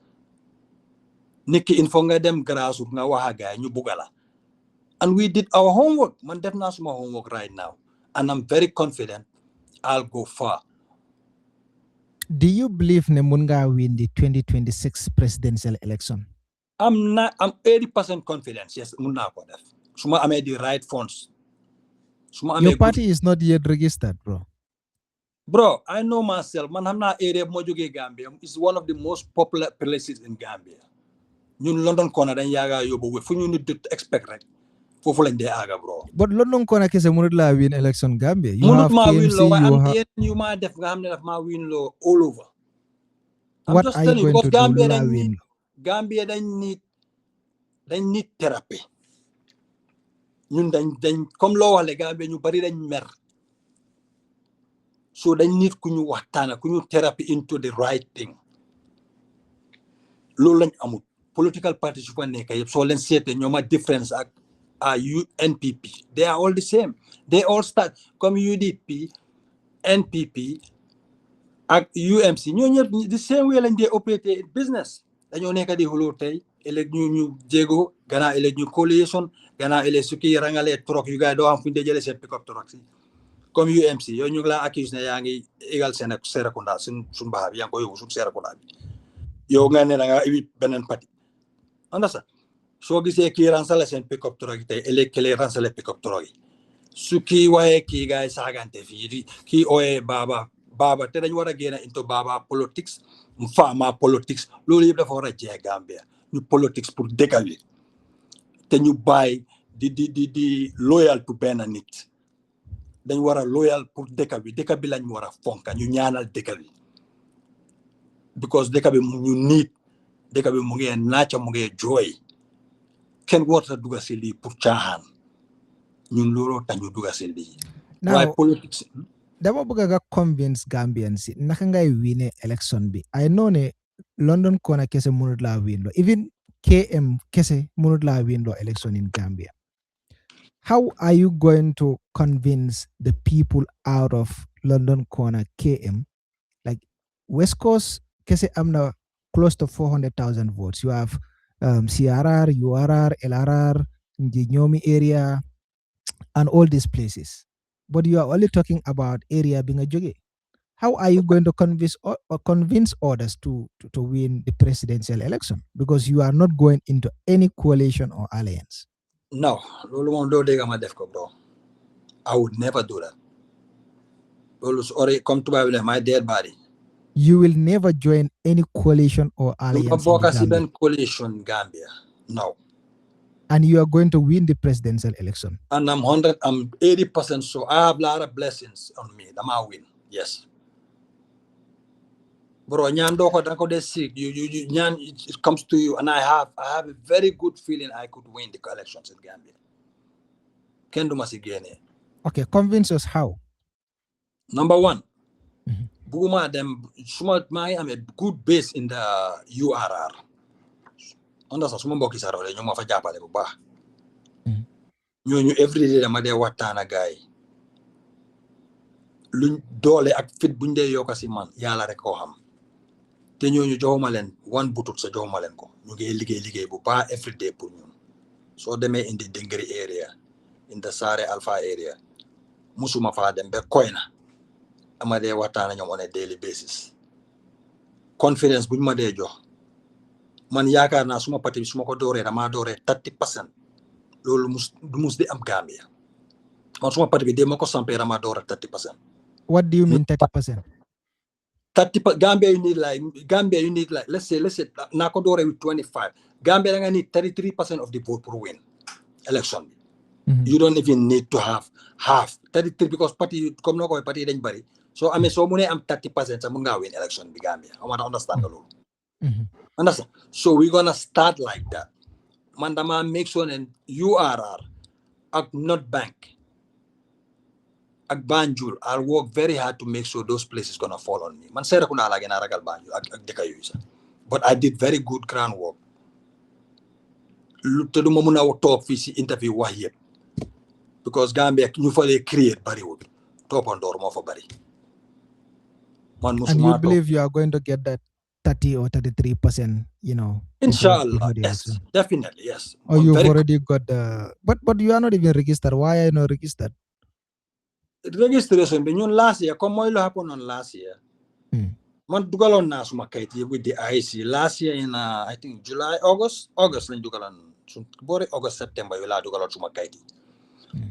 nit ki il faut nga dem grassroots nga wax a gaay ñu bugga la. And we did our homework. Man, def naa suma homework right now. And I'm very confident I'll go far. Do you believe ne mun nga win the 2026 presidential election? I'm 80% confident. Yes, mun naa ko def. Suma amee the right funds. Your party is not yet registered, bro. Bro, I know myself. Man, I'm not area Mojoge Gambia. It's one of the most popular places in Gambia. Ñun London corner dañ yaga yobu we fu ñu nit di expect rek fofu lañ dé aga bro. But London kona kese munut la win election Gambia. You Munut have ma win lo KMC, waaye you am have... yeen ñu ma def nga xamne daf ma win lo all over. I'm What just are you telling you going because to do Gambia la dañ win? need therapy. Ñun dañ comme lo wax le Gambia ñu bari dañ mer. So dañ need ku ñu waxtana ku ñu therapy into the right thing. Loolu lañ amul. Political parties yu fa nekk yëpp soo leen seetee ñooma difference ak NPP. They are all the same. They all start comme UDP, NPP ak UMC ñoo ñëpp the same way lañ dee operater in business. Dañoo nekk di xuloo tey ëllëg ñu jéego gannaaw ëllëg ñu coalition gannaaw ëllëg su kii rangalee truck yu gars doo xam fu ñu dee jëlee seen pick up truck si comme UMC yow ñu ngi laa accuse ne yaa ngi égal Serekunda suñ baax bi yaa ngi ko yóbbu suñ Serekunda bi yow nga ne da nga ibi beneen parti understand soo gisee kii ransale seen pick up truck yi tey ëllëg kële ransale pick up truck yi su kii waaye kii gars yi saagante fii kii ooyee baaba te dañ war a génn into baaba politics faama politics loolu yëpp dafa war a jeex Gambia ñu politics pour dëkk bi te ñu bàyyi di loyal to benn nit dañ war a loyal pour dëkk bi lañ war a fonka ñu ñaanal dëkk bi because dëkk bi ñu niit dëkk bi mu ngi naaca mu ngi jooy kenn warta dugga si lii pour caaxaan ñun looloo tax ñu dugga si lii waaye politics dama bëgg nga convince Gambians si naka ngay wine election bi I know ne London kona kese mënut laa win lo even KM kese mënut laa win lo election in Gambia. How are you going to convince the people out of London corner KM? Like West Coast kese amna close to 400,000 votes. You have CRR, URR, LRR, Nyomi area, and all these places. But you are only talking about area being a joge. How are you going to convince others to win the presidential election? Because you are not going into any coalition or alliance. No, bro. I would never do that. Already come to my dead body. You will never join any coalition or alliance in Gambia. Coalition Gambia. No. And you are going to win the presidential election. And I'm 80%, so I have a lot of blessings on me. I'm gonna win. Yes. Bro, it comes to you, and I have a very good feeling I could win the elections in Gambia. Can do masigene. Okay, convince us how. Number one, Buguma them I am a good base in the URR. Understand? Suma mbokk saro le ñoma fa jappalé bu baax. Ñoñu everyday dama dé waxtana gaay. Luñ doole ak fit buñ dé yokka ci man yalla rek ko xam. Té ñoñu joxuma len one butut sa joxuma len ko. Ñu ngi liggéey bu baax everyday pour ñun. So démé in the Dengri area, in the Sare Alpha area. Musuma fa dem be koyna. Ama dé waxtana ñom on a daily basis. Confidence buñ ma dé jox. Man yaakaar naa suma parti bi suma ko dooree dama dooree 30%. Loolu mus di am Gambia. Man suma parti bi de ma ko sampee dama dooree 30%. What do you mean 30%? 30% Gambia you need like let's say naa ko dooree with 25. Gambia da nga need 33% of the vote pour win election bi. You don't even need to have half 33 because parti comme no ko parti dañ bari. So amé so mu ne am 30% sa mu nga win election bi Gambia. I want to understand loolu. Understand? So we're gonna start like that. Mandama make sure and URR at not bank at Banjul. I'll work very hard to make sure those places gonna fall on me. Man sera kuna lagi na ragal Banjul ak dekayuisa. But I did very good groundwork. Lutedu mo muna talk fi si interview wax yeb. Because Gambia ñu fa lay create bari wut. Top on door mo fa bari. And you believe you are going to get that 30 or 33%, you know? Inshallah, yes, definitely, yes. Or you've already got the... But you are not even registered. Why are you not registered? Registration, but last year, come what happened on last year. Man dugalon na suma kaiti with the IC last year in I think August lang dugalon. Bore August September you la dugalon suma kaiti.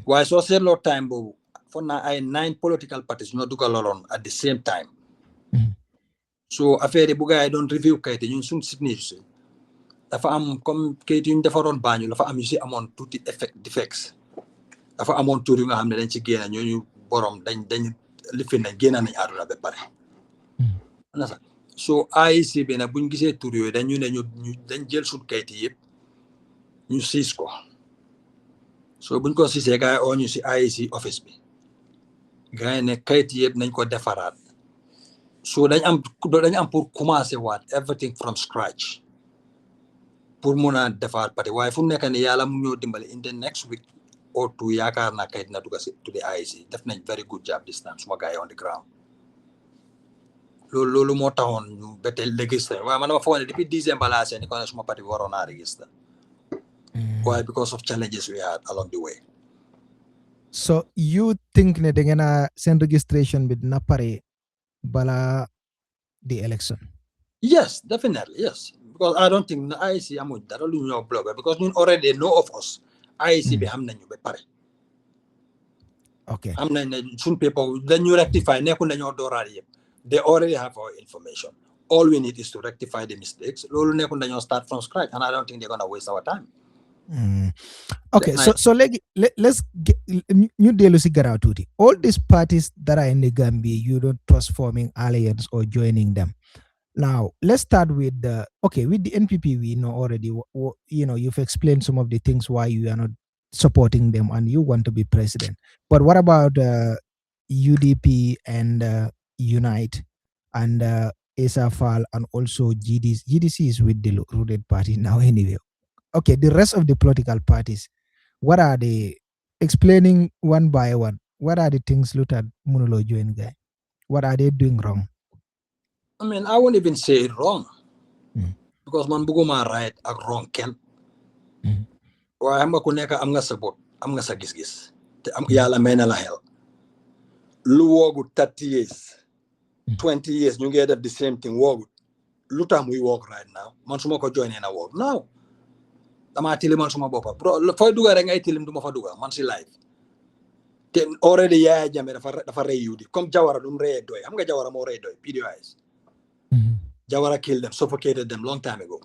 Why so say lot time bo for na ay 9 political parties ñoo dugaloon at the same time. So affaire bu gaay doon review kayit ñun suñ signature dafa am comme kayit yu ñu defaroon Banjul dafa am yu si amoon tuuti defects dafa amoon tur yu nga xam ne dañ ci génn ñooñu borom dañ lifin nañ génn nañ àdduna ba pare. So IEC bi nag buñ gisee tur yooyu dañu ne dañ jël suñ kayit yëpp ñu siis ko. So buñ ko siisee gaay oo ñu si IEC office bi gaay ne kayit yëpp nañ ko defaraat. So dañ am pour commencer waat everything from scratch pour mun a defaat pare waaye fu mu nekk nii yàlla mu ñoo dimbali in the next week or two yaakaar naa kayit na dugg si to the IEC def nañ very good job this time suma gaay on the ground. loolu moo taxoon ñu bete register waaye man dama foog ne depuis December laa seen ko ne suma parti waroon naa register. Why? Because of challenges we had along the way. So you think ne da ngeen a seen registration bi dina pare bala the election? Yes, definitely, yes. Because I don't think the IEC amuñ dara lu ñoo block because ñun already know of us. IEC bi xam nañu ba pare. Okay. Xam nañ ne suñ people dañu rectify nekkul dañoo dooraat yëpp. They already have our information. All we need is to rectify the mistakes. Loolu nekkul dañoo start from scratch and I don't think they're gonna waste our time. Okay, so let's get ñu dellu si garaaw tuuti. All these parties that are in the Gambia, you don't trust forming alliance or joining them. Now, let's start with the NPP. We know already, you've explained some of the things why you are not supporting them and you want to be president. But what about UDP and Unite and ASAFAL and also GDC? GDC is with the rooted party now anyway. Okay, the rest of the political parties, what are they explaining one by one? What are the things Luther Munulo join guy? What are they doing wrong? I mean, I won't even say it wrong. Because man buguma right ak wrong ken. Waaye am nga ku nekk am nga sa bot, am nga sa gis-gis. Te am yàlla may na la xel. Lu woogu 30 years, 20 years, ñu ngi def the same thing woogu. Lu tax muy work right now? Man suma ko join na work now. Dama tiliman suma boppa bro fooy duga rek ngay tilim duma fa duga man si live te already Yaya Jammeh dafa rey yudi comme Jawara dum reyee doy xam nga Jawara moo rey doy PDOIs Jawara killed them, suffocated them long time ago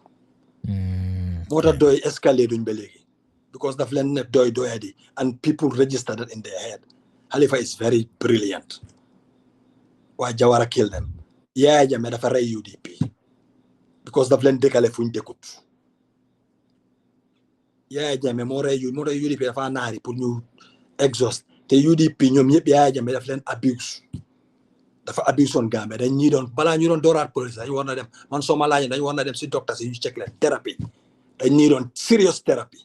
moo tax doy escalate duñ ba léegi because daf leen ne doy doyadi and people registered it in their head. Halifa is very brilliant waaye Jawara killed them. Yaya Jammeh dafa rey UDP because daf leen dëkkale fuñ dëkkut. Yaya Jammeh moo rey UDP dafa naari pour ñu exhaust te UDP ñoom ñëpp Yaya Jammeh daf leen dafa abuse on Gambia dañ ñi doon balaa ñu doon dooraat police dañ war na dem man soo ma laajee dañ war na dem si docteur si ñu check leen thérapie dañ ñi doon serious therapy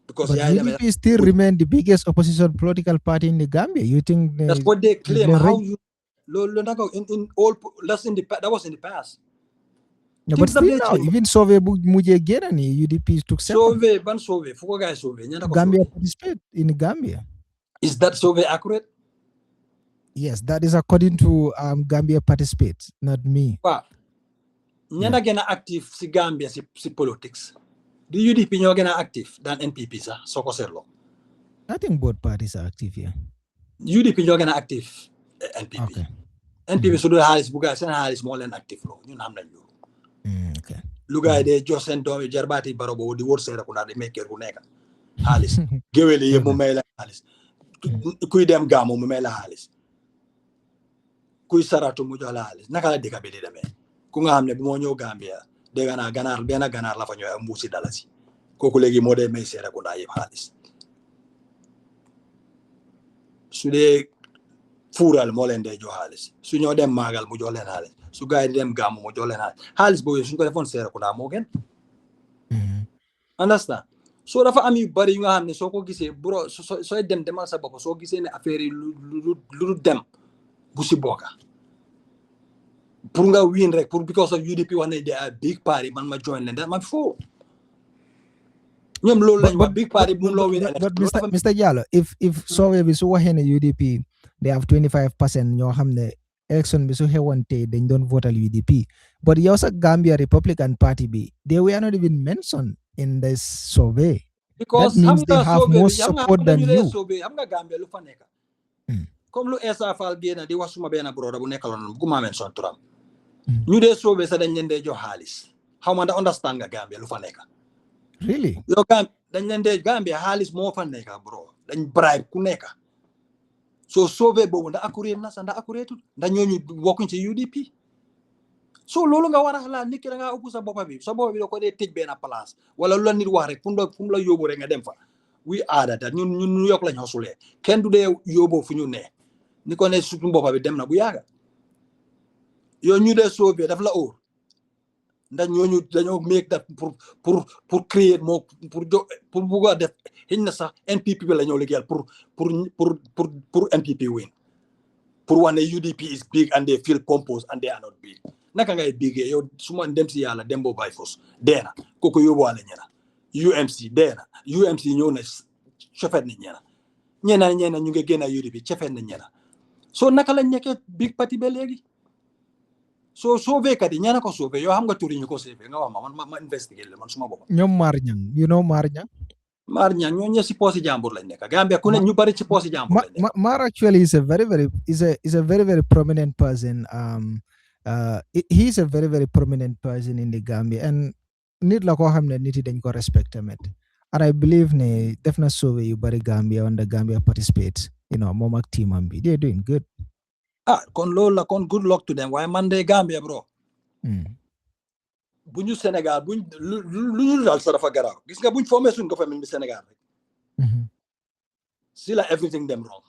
because but UDP still remain the biggest opposition political party in the Gambia. You think that's what they claim. How you in all that was in the past. No, but still now, even Sove muje gera ni UDP took second. Sove, fuko guy Sove. Gambia participate in Gambia. Is that Sove accurate? Yes, that is according to Gambia participates, not me. Wow. Nyana gena active si Gambia si politics. The UDP ñoo gena active than NPP sa soko serlo. I think both parties are active here. UDP ñoo gena active NPP. Okay. NPP su do xaalis bu gaay seen xaalis moo leen active lo ñun xam nañ loolu. Okay. Lu gaay de jox seen doomi jarbaati baro bo di wor seera ku na de mekker ku nekk xaalis gewel yi mu may la xaalis kuy dem gaamu mu may la xaalis kuy saratu mu jox la xaalis naka la dëkk bi di demee ku nga xam ne bu moo ñëw Gambia dégg naa ganaar benn ganaar la fa ñëw mbuusi dalasi kooku léegi moo dee may seera ku ndaa yëpp xaalis su dee fuural moo leen dee jox xaalis su ñoo dem maagal mu jox leen xaalis su gaay dem gàmmu mu jox leen xaalis boobu suñ ko defoon seera ku ndaa moo gën understand so dafa am yu bari yu nga xam ne soo ko gisee bro sooy dem demal sa bopp soo gisee ne affaire yi lu dem bu si bokka pour nga win rek pour because of UDP wax ne they are big party man ma join leen da man foo ñoom loolu lañ wax big party bu loo win but Mr. Jallow if Sowe bi su waxee ne UDP they have 25% ñoo xam ne election bi su xewoon tey dañ doon votal UDP but yow sa Gambia Republican Party bi they were not even mentioned in this survey because that means they have more support than you am nga Gambia lu fa nekk comme lu Essa Fall génn di wax suma benn broda bu nekkaloon bu ma mention turam ñu dee sauvé sa dañ leen dee jox xaalis xaw ma da understand nga Gambia lu fa nekk really yow dañ leen dee Gambia xaalis moo fa nekk bro dañ bribe ku nekk soo sauvé boobu ndax accurate na sax ndax accurate ndax ñooñu bokkuñ ci UDP so loolu nga war a xalaat nit ki da ngaa ëpp sa bopp bi da ko dee tëj benn place wala lu la nit wax rek fu mu la yóbbu rek nga dem fa we aada that ñun New York lañ xosulee kenn du dee yóbboo fu ñu ne ni ko ne suñu bopp bi dem na bu yàgga yow ñu dee sauvé daf la óor ndax ñooñu dañoo make that pour créer moo pour bugg a def xëy na sax NPP bi la ñoo liggéeyal pour NPP win pour wane UDP is big and they feel pompous and they are not big naka ngay bigee yow suma dem si yàlla dem boo bay fos deena kooku yóbbuwaale ñena UMC deena UMC ñëw na chofet na ñena ñu ngi génn UDP chofet na ñena so naka lañ nekkee big party ba léegi so sauvé kat yi ñana ko sauvé yow xam nga turi ñu ko sauvé nga wax ma investiguer man suma bopp ñoom Marñang Marñang ñoo ñe si poosi jàmbur lañ nekk Gambia ku ne ñu bari ci poosi jàmbur lañ nekk Mar actually is a very prominent person he's a very prominent person in the Gambia and nit la koo xam ne nit yi dañ ko respect tamit and I believe ne def na sauvé yu bari Gambia when the Gambia participates moom ak teamam bi they're doing good kon loolu la kon good luck to them waaye man de Gambia bro bu ñu Sénégal buñ lu ñu daal sa dafa garaaw gis nga buñ formé suñ government bi Sénégal rek si la everything dem wrong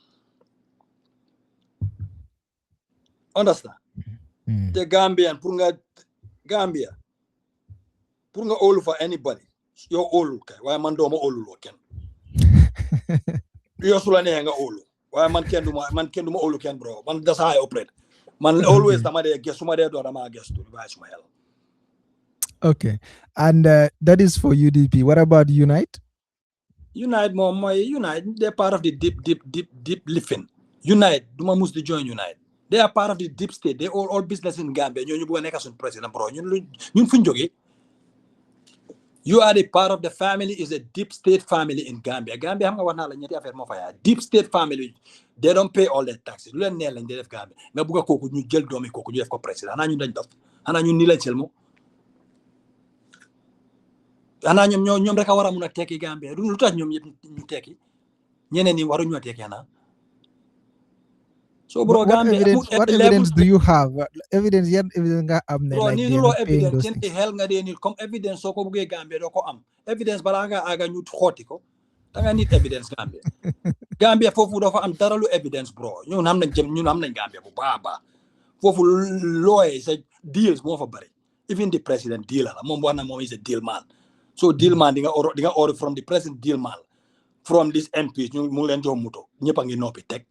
understand te Gambia pour nga óolu fa anybody yow óolul kay waaye man dooma óoluloo kenn yow su la neexee nga óolu waaye man kenn du ma óolu kenn bro man that's how I operate man always dama dee gëstu ma dee doon dama gëstu bàyyi suma xel okay and that is for UDP what about Unite moom mooy Unite they're part of the deep living Unite duma mus di join Unite they are part of the deep state they all business in Gambia ñooñu bëgg a nekk suñu président bro ñun fuñ jógee you are the part of the family is a deep state family in Gambia xam nga wax naa la ñetti affaire moo fa yaa deep state family they don't pay all their taxes lu leen neex lañ def Gambia nga bëgg a kooku ñu jël doomi kooku ñu def ko président xanaa ñun dañ dof xanaa ñun nii lañ selmo xanaa ñoom rek a war a mun a tekki Gambia lu tax ñoom yëpp ñu tekki ñeneen ñi waruñu a tekki xanaa so bro Gambia what evidence do you have evidence nga am ne bro like ni loo evidence kenn xel nga dee nit comme evidence soo ko buggee Gambia doo ko am evidence balaa nga aga ñu xooti ko da nga nit evidence Gambia foofu dafa am dara lu evidence bro ñun am nañ Gambia bu baax a baax foofu looy sa deals moo fa bari even the president deal la moom wax na moom is a deal man so deal man di nga order from the president deal man from this MP ñu mu leen jox moto ñëpp a ngi noppi teg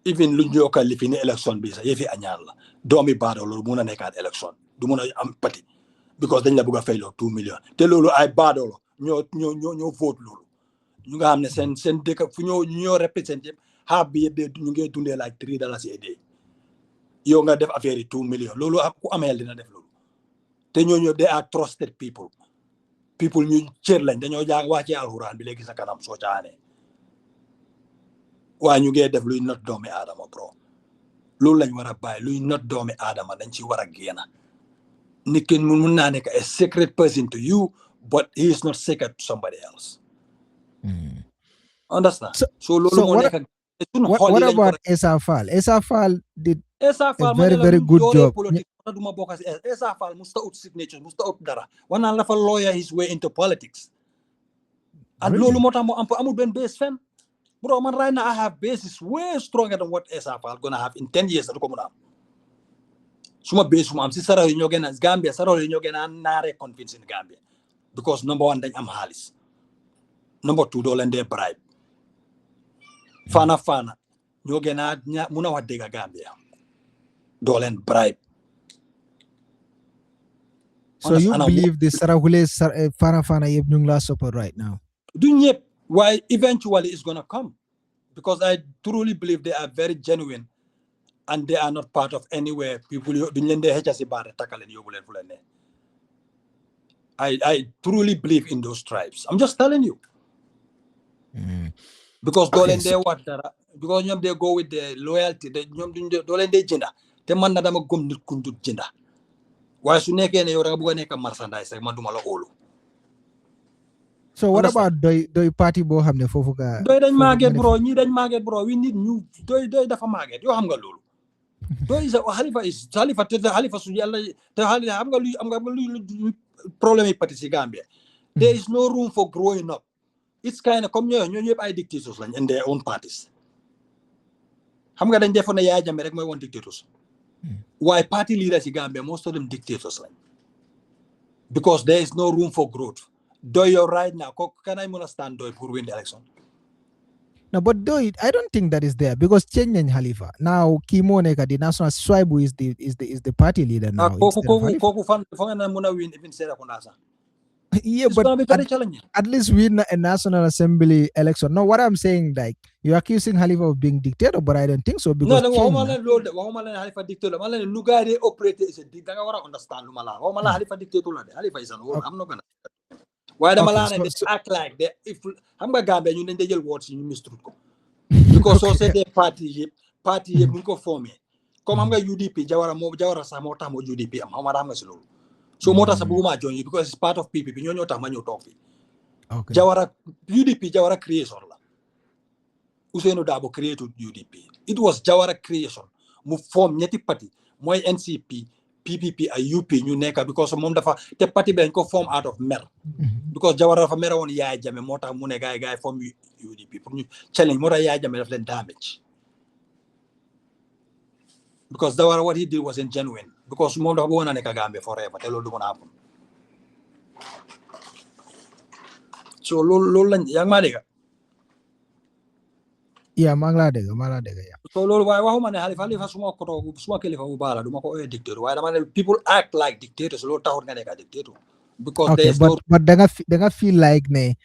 even lu ñu yokkal li fi ni élection bi sax yëfi añaan la doomi baadoo loolu mun a nekkaat élection du mun a am pati because dañ la bëgg a fayloo 2 millions te loolu ay baadoo ñoo vote loolu ñu nga xam ne seen dëkk fu ñoo représenté half bi yëpp ñu ngi dundee like $3 a day yow nga def affaire yi 2 millions loolu ak ku ameel dina def loolu te ñooñu they are trusted people ñu cër lañ dañoo jàng wàcce alxuraan bi léegi sa kanam soo caanee waaye ñu ngi def luy not doomi aadama bro loolu lañ war a bàyyi luy not doomi aadama dañ ci war a génn nit ki mun naa nekk a secret person to you but he is not secret to somebody else understand so loolu moo nekk what about Essa Fall did a very good job duma bokk si Essa Fall musta ut signature musta ut dara wanaan la fa lawyer his way into politics and loolu moo tax mu am amul benn base fen bro man right now I have bases way stronger than what Essa Fall gonna have in 10 years du ko mun a am suma base mu am si saraw yi ñoo gën a Gambia saraw yi ñoo gën a naare convince in Gambia because number 1 dañ am xaalis number 2 doo leen dee bribe fana ñoo gën a mun a wax dëgg Gambia doo leen bribe so you believe the Sarawule fana yëpp ñu ngi la support right now du ñëpp why eventually it's gonna come because I truly believe they are very genuine and they are not part of anywhere people duñ leen dee xëcca si baare takkaleen yóbbu leen fu leen ne I truly believe in those tribes I'm just telling you because doo leen dee wax dara because ñoom they go with the loyalty ñoom doo leen dee jënda te man na dama gëm nit ku dul jënda waaye su nekkee ne yow da nga bëgg a nekk marchandise rek man duma la óolu. So what about doy party boo xam ne foofu ka doy dañ màgget bro ñii dañ màgget bro we need ñu doy dafa màgget yoo xam nga loolu doy sa Halifa su yàlla te xam nga luy problème yi parti si Gambia there is no room for growing up. It's kind of comme ñoo ñëpp ay dictators lañ in their own parties xam nga dañ defoon ne Yaya Jammeh rek mooy woon dictators waaye party leaders si Gambia most of them dictators lañ because there is no room for growth. Doy you're right now can I understand doy pour win the election? No, but doy I don't think that is there because change nañ Halifa now kii moo nekk di national Swaibu is the party leader now. Kooku fan nga na mën a win even Serekunda sax. Yeah, but at least win a National Assembly election. No, what I'm saying, like, you're accusing Halifa of being dictator, but I don't think so. Because no, Halifa dictator. Nugari operator is a dictator. I understand. Halifa dictator. Halifa is an old. I'm not gonna. Why the Malana they act like they? If I'm gonna Gambia, you need to yell words you mistruth ko. Because so say the party munko form. Come I'm gonna UDP. Jawara samota mo UDP. I'm hamara silo. So mota sabuma join you because it's part of PPP. Nyonyo tamanyo tofi. Okay. Jawara UDP Jawara creation la. Usaino Dabo created UDP. It was Jawara creation. Mu form nyeti party. Moy NCP, PPP, a UP ñu nekk because mom dafa te party ben ko form out of mer. Because Jawara dafa mer won Yaya Jammeh mota mu ne gaay form UDP pour ñu challenge mota Yaya Jammeh daf len damage. Because Jawara what he did wasn't genuine. Because mom dafa wona nekk Gambia forever te lolu du mëna happen. So lolu lañ yang ma dégg. Yeah, mangla dega ya. So lolu way waxuma ne Halifa suma kilifa bu bala duma ko oy dictator way dama ne people act like dictators lolu taxut nga nekk dictator. Because okay, but danga feel like ne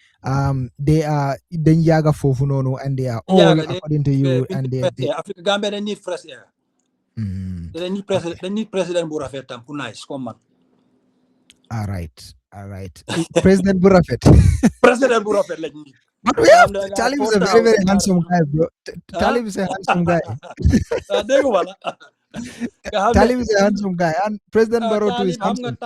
they are dañ yaga fofu nonu and they are all according to you and they Africa Gambia they need fresh air. They need president bu rafet tam ku nice comme man. All right. President Burafet. President Burafet lañ ni. But we have Talib is a very, very handsome guy, bro. Talib is a handsome guy. Talib is a handsome guy, and President Barrow too is handsome.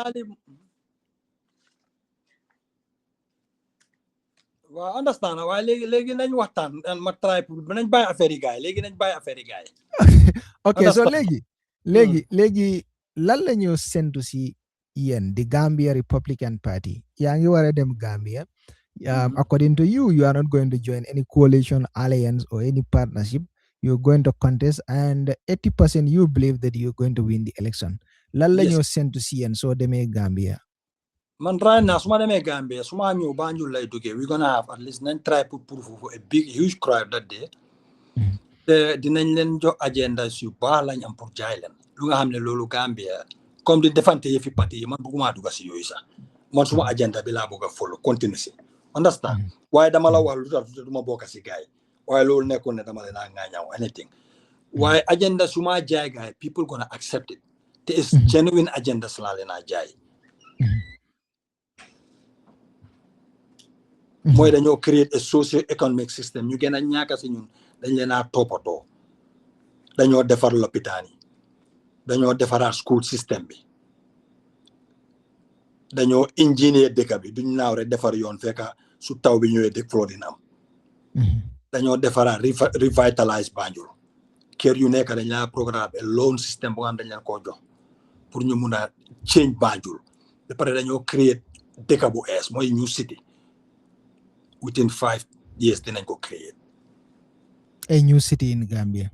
Well, understand. Why legi nañ waxtaan ma try pour nañ bay affaire gaay legi nañ bay affaire gaay. Okay, so legi lan la ñu sentu si yéen the Gambia Republican Party yaa ngi war a dem Gambia. According to you, you are not going to join any coalition, alliance, or any partnership. You're going to contest, and 80% you believe that you're going to win the election. Lalla you sent to see, and so they make Gambia. Man, right now, suma they make Gambia. Suma new banjul like today. We're gonna have at least 9 try put for a big, huge crowd that day. The nine agenda is you balang and put jailen. Lunga hamne lolo Gambia. Come the defante yefi party. Man buguma duga si yoisa. Man suma agenda bila buga follow continuously. Understand? Why the Malawa Luma Boka guy? Why low Nekon or anything? Why agenda Suma Jai guy? People gonna accept it. There is genuine agenda Slalena Jai. More than you create a socio-economic system, you can a nyakas in then you're not top at all. Then you're the Farlopitani. Then you're the Farah school system. Dañoo engineer dëkk bi duñ naaw rek defar yoon fekk su taw bi ñëwee dëkk flooding am dañoo defaraat revitalize Banjul kër yu nekk dañ la programme loan system bu nga xam dañ leen koo jox pour ñu mun a change Banjul ba pare dañoo create dëkk bu ees mooy new city within 5 years dinañ ko create a new city in Gambia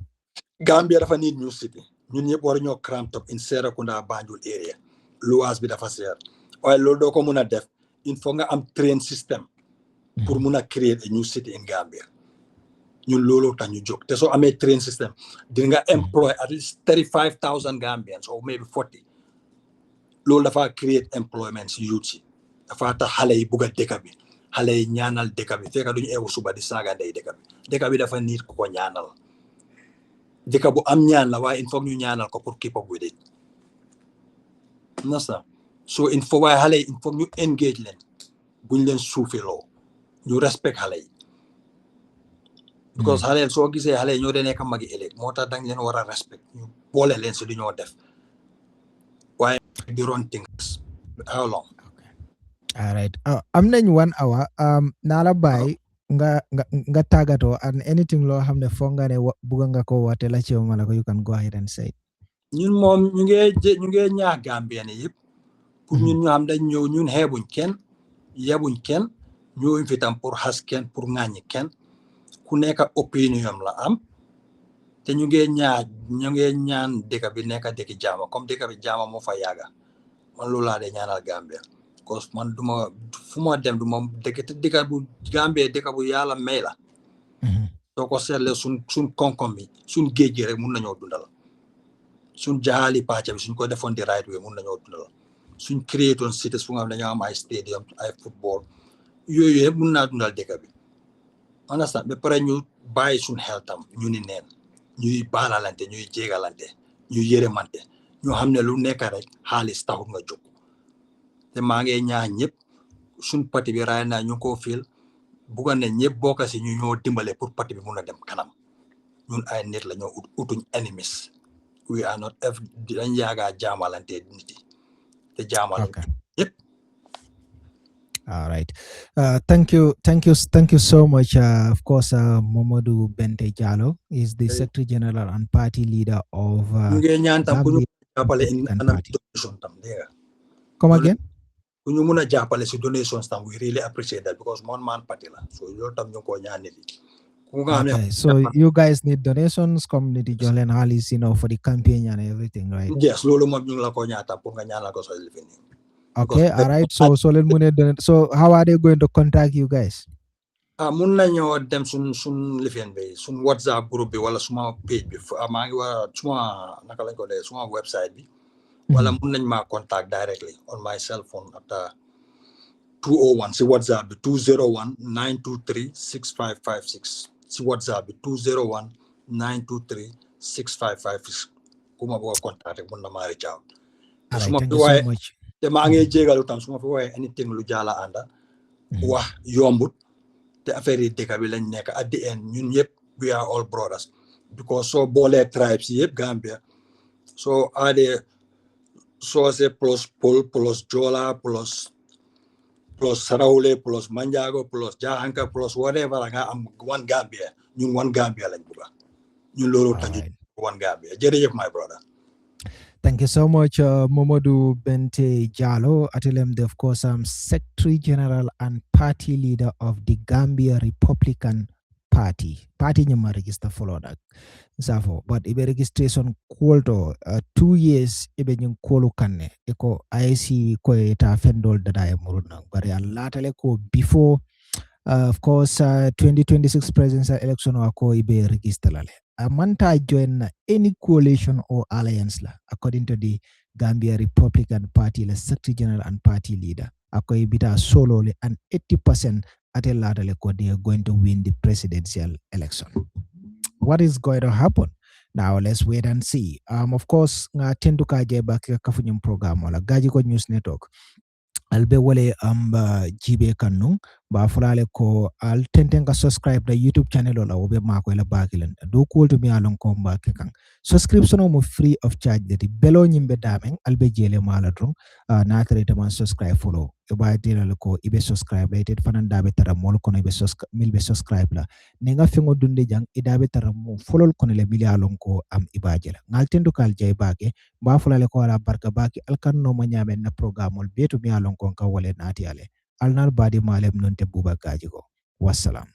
dafa need new city ñun ñëpp war ñoo cramped up in Serekunda Banjul area luwaas bi dafa seer waaye loolu doo ko mun a def il faut nga am train system pour mun a create a new city in Gambia ñun looloo tax ñu jóg te soo amee train system di nga employ at least 35,000 Gambians or maybe 40 loolu dafa create employment si youth si dafa tax xale yi bugg a dëkk bi xale yi ñaanal dëkk bi fekk duñu eewu suba di saaga ndey dëkk bi dafa nit ku ko ñaanal dëkk bu am ñaan la waaye il faut ñu ñaanal ko pour keep up with it nasa so il faut waaye xale yi il faut ñu engage leen buñ leen suufiloo ñu respect xale yi because xale soo gisee xale ñoo dee nekk magi ëllëg moo tax dañ leen war a respect ñu boole leen si du ñoo def waaye di run things how long. All right. Am nañ 1 hour. Naa la bàyyi nga tàggatoo and anything loo xam ne foog nga ne bugg nga ko woote la ci ma la ko you can go ahead and say. ñun moom ñu ngi ñaax Gambien yëpp pour ñun ñu xam dañ ñëw ñun xeebuñ kenn yebuñ kenn ñëwuñ fi tam pour xas kenn pour ŋàññi kenn ku nekk opinion la am te ñu ngi ñaan dëkk bi nekk dëkk jaama comme dëkk bi jaama moo fa yàgga man loolu laa de ñaanal Gambia parce que man duma fu ma dem du ma dëkk bu Gambia dëkk bu yàlla may la soo ko seetlee suñ koom-koom bi suñ géej gi rek mun nañoo dundal suñ jaxaali pàcc bi suñ ko defoon di right way mun nañoo dundal suñ créé toon cités fu nga xam ne dañoo am ay stadium ay football yooyu yëpp mun naa dundal dëkk bi understand ba pare ñu bàyyi suñ xel tam ñu ni neen ñuy baalalante ñuy jégalante ñuy yërëmante ñoo xam ne lu nekk rek xaalis taxut nga jóg te maa ngi ñaan ñëpp suñ parti bi raay naa ñu ko fil bugga ne ñëpp bokk si ñu ñoo dimbale pour parti bi mun a dem kanam ñun ay nit la ñoo utuñ enemies we are not dañ yaagaa jaamalante nit yi te jaamalante ñëpp. All right. Thank you so much. Of course, Momodou Bente Jallow is the Secretary General and Party Leader of Come again? When you muna jàppale si donations tam we really appreciate that because one man party la so loolu tam ñu ko ñaan nit Okay, so you guys need donations, community jolen halis, for the campaign and everything, right? Yes, loolu moom ñu la ko ñaata pour nga ñaan la ko so living. Okay, all right. So let me so how are they going to contact you guys? Mun nañoo dem sun living bi sun WhatsApp group bi wala suma page bi maa ngi war suma naka lañ ko dee suma website bi wala mun nañ ma contact directly on my cell phone at 201 si WhatsApp bi 201 923 6556 si WhatsApp bi 201 923 6556 ku ma bëgg a contact rek mun na maa reach out. Thank you so much. te maa ngi jégalu tam suma fi waaye anything lu jaala ànda wax yombut te affaire yi dëkk bi lañ nekk at the end ñun yëpp we are all brothers because soo boolee tribes yëpp Gambia soo aadee Soose plus Pol plus Jola plus Sarawle plus Manjago plus Jahanka plus whatever nga am one Gambia ñun one Gambia lañ bëgg ñun loolu tax one Gambia jërëjëf my brother. Thank you so much, Momodou Bente Jallow. Atelem, of course, Secretary General and Party Leader of the Gambia Republican Party. Party nyama register follow that. Zafo, but ibe registration kwolto 2 years ibe nyung kwolo kanne. Eko IC ko eta fendol dada ya muruna. Bari alatale ko before, of course, 2026 presidential election wako ibe register lale. Amanta join any coalition or alliance la, according to the Gambia Republican Party, the Secretary General and Party Leader. Ako ibita solely and 80% at a later they are going to win the presidential election. What is going to happen? Now let's wait and see. Of course, nga tendu kaje ba kafunyum program wala Gagigo News Network. Albe wale jibe kanung ba fulale ko al tentenga subscribe da YouTube channel ola obe mako ila bakilan do cool to me along ko ba kang subscription mo free of charge de belo nyimbe dameng albe jele mala drong na trete man subscribe follow e ba dina ko ibe subscribe rated fanan dabe tara mol kono ibe milbe subscribe la ninga fengo dunde jang idabe tara mo follow kono le mili along ko am ibajela ngal tendu kal jay bake ba fulale ko ala barka baki alkan no ma nyame na programol betu mi along ko ka wole nati ale alnal badi malem non te buba Gagigo. Wassalam.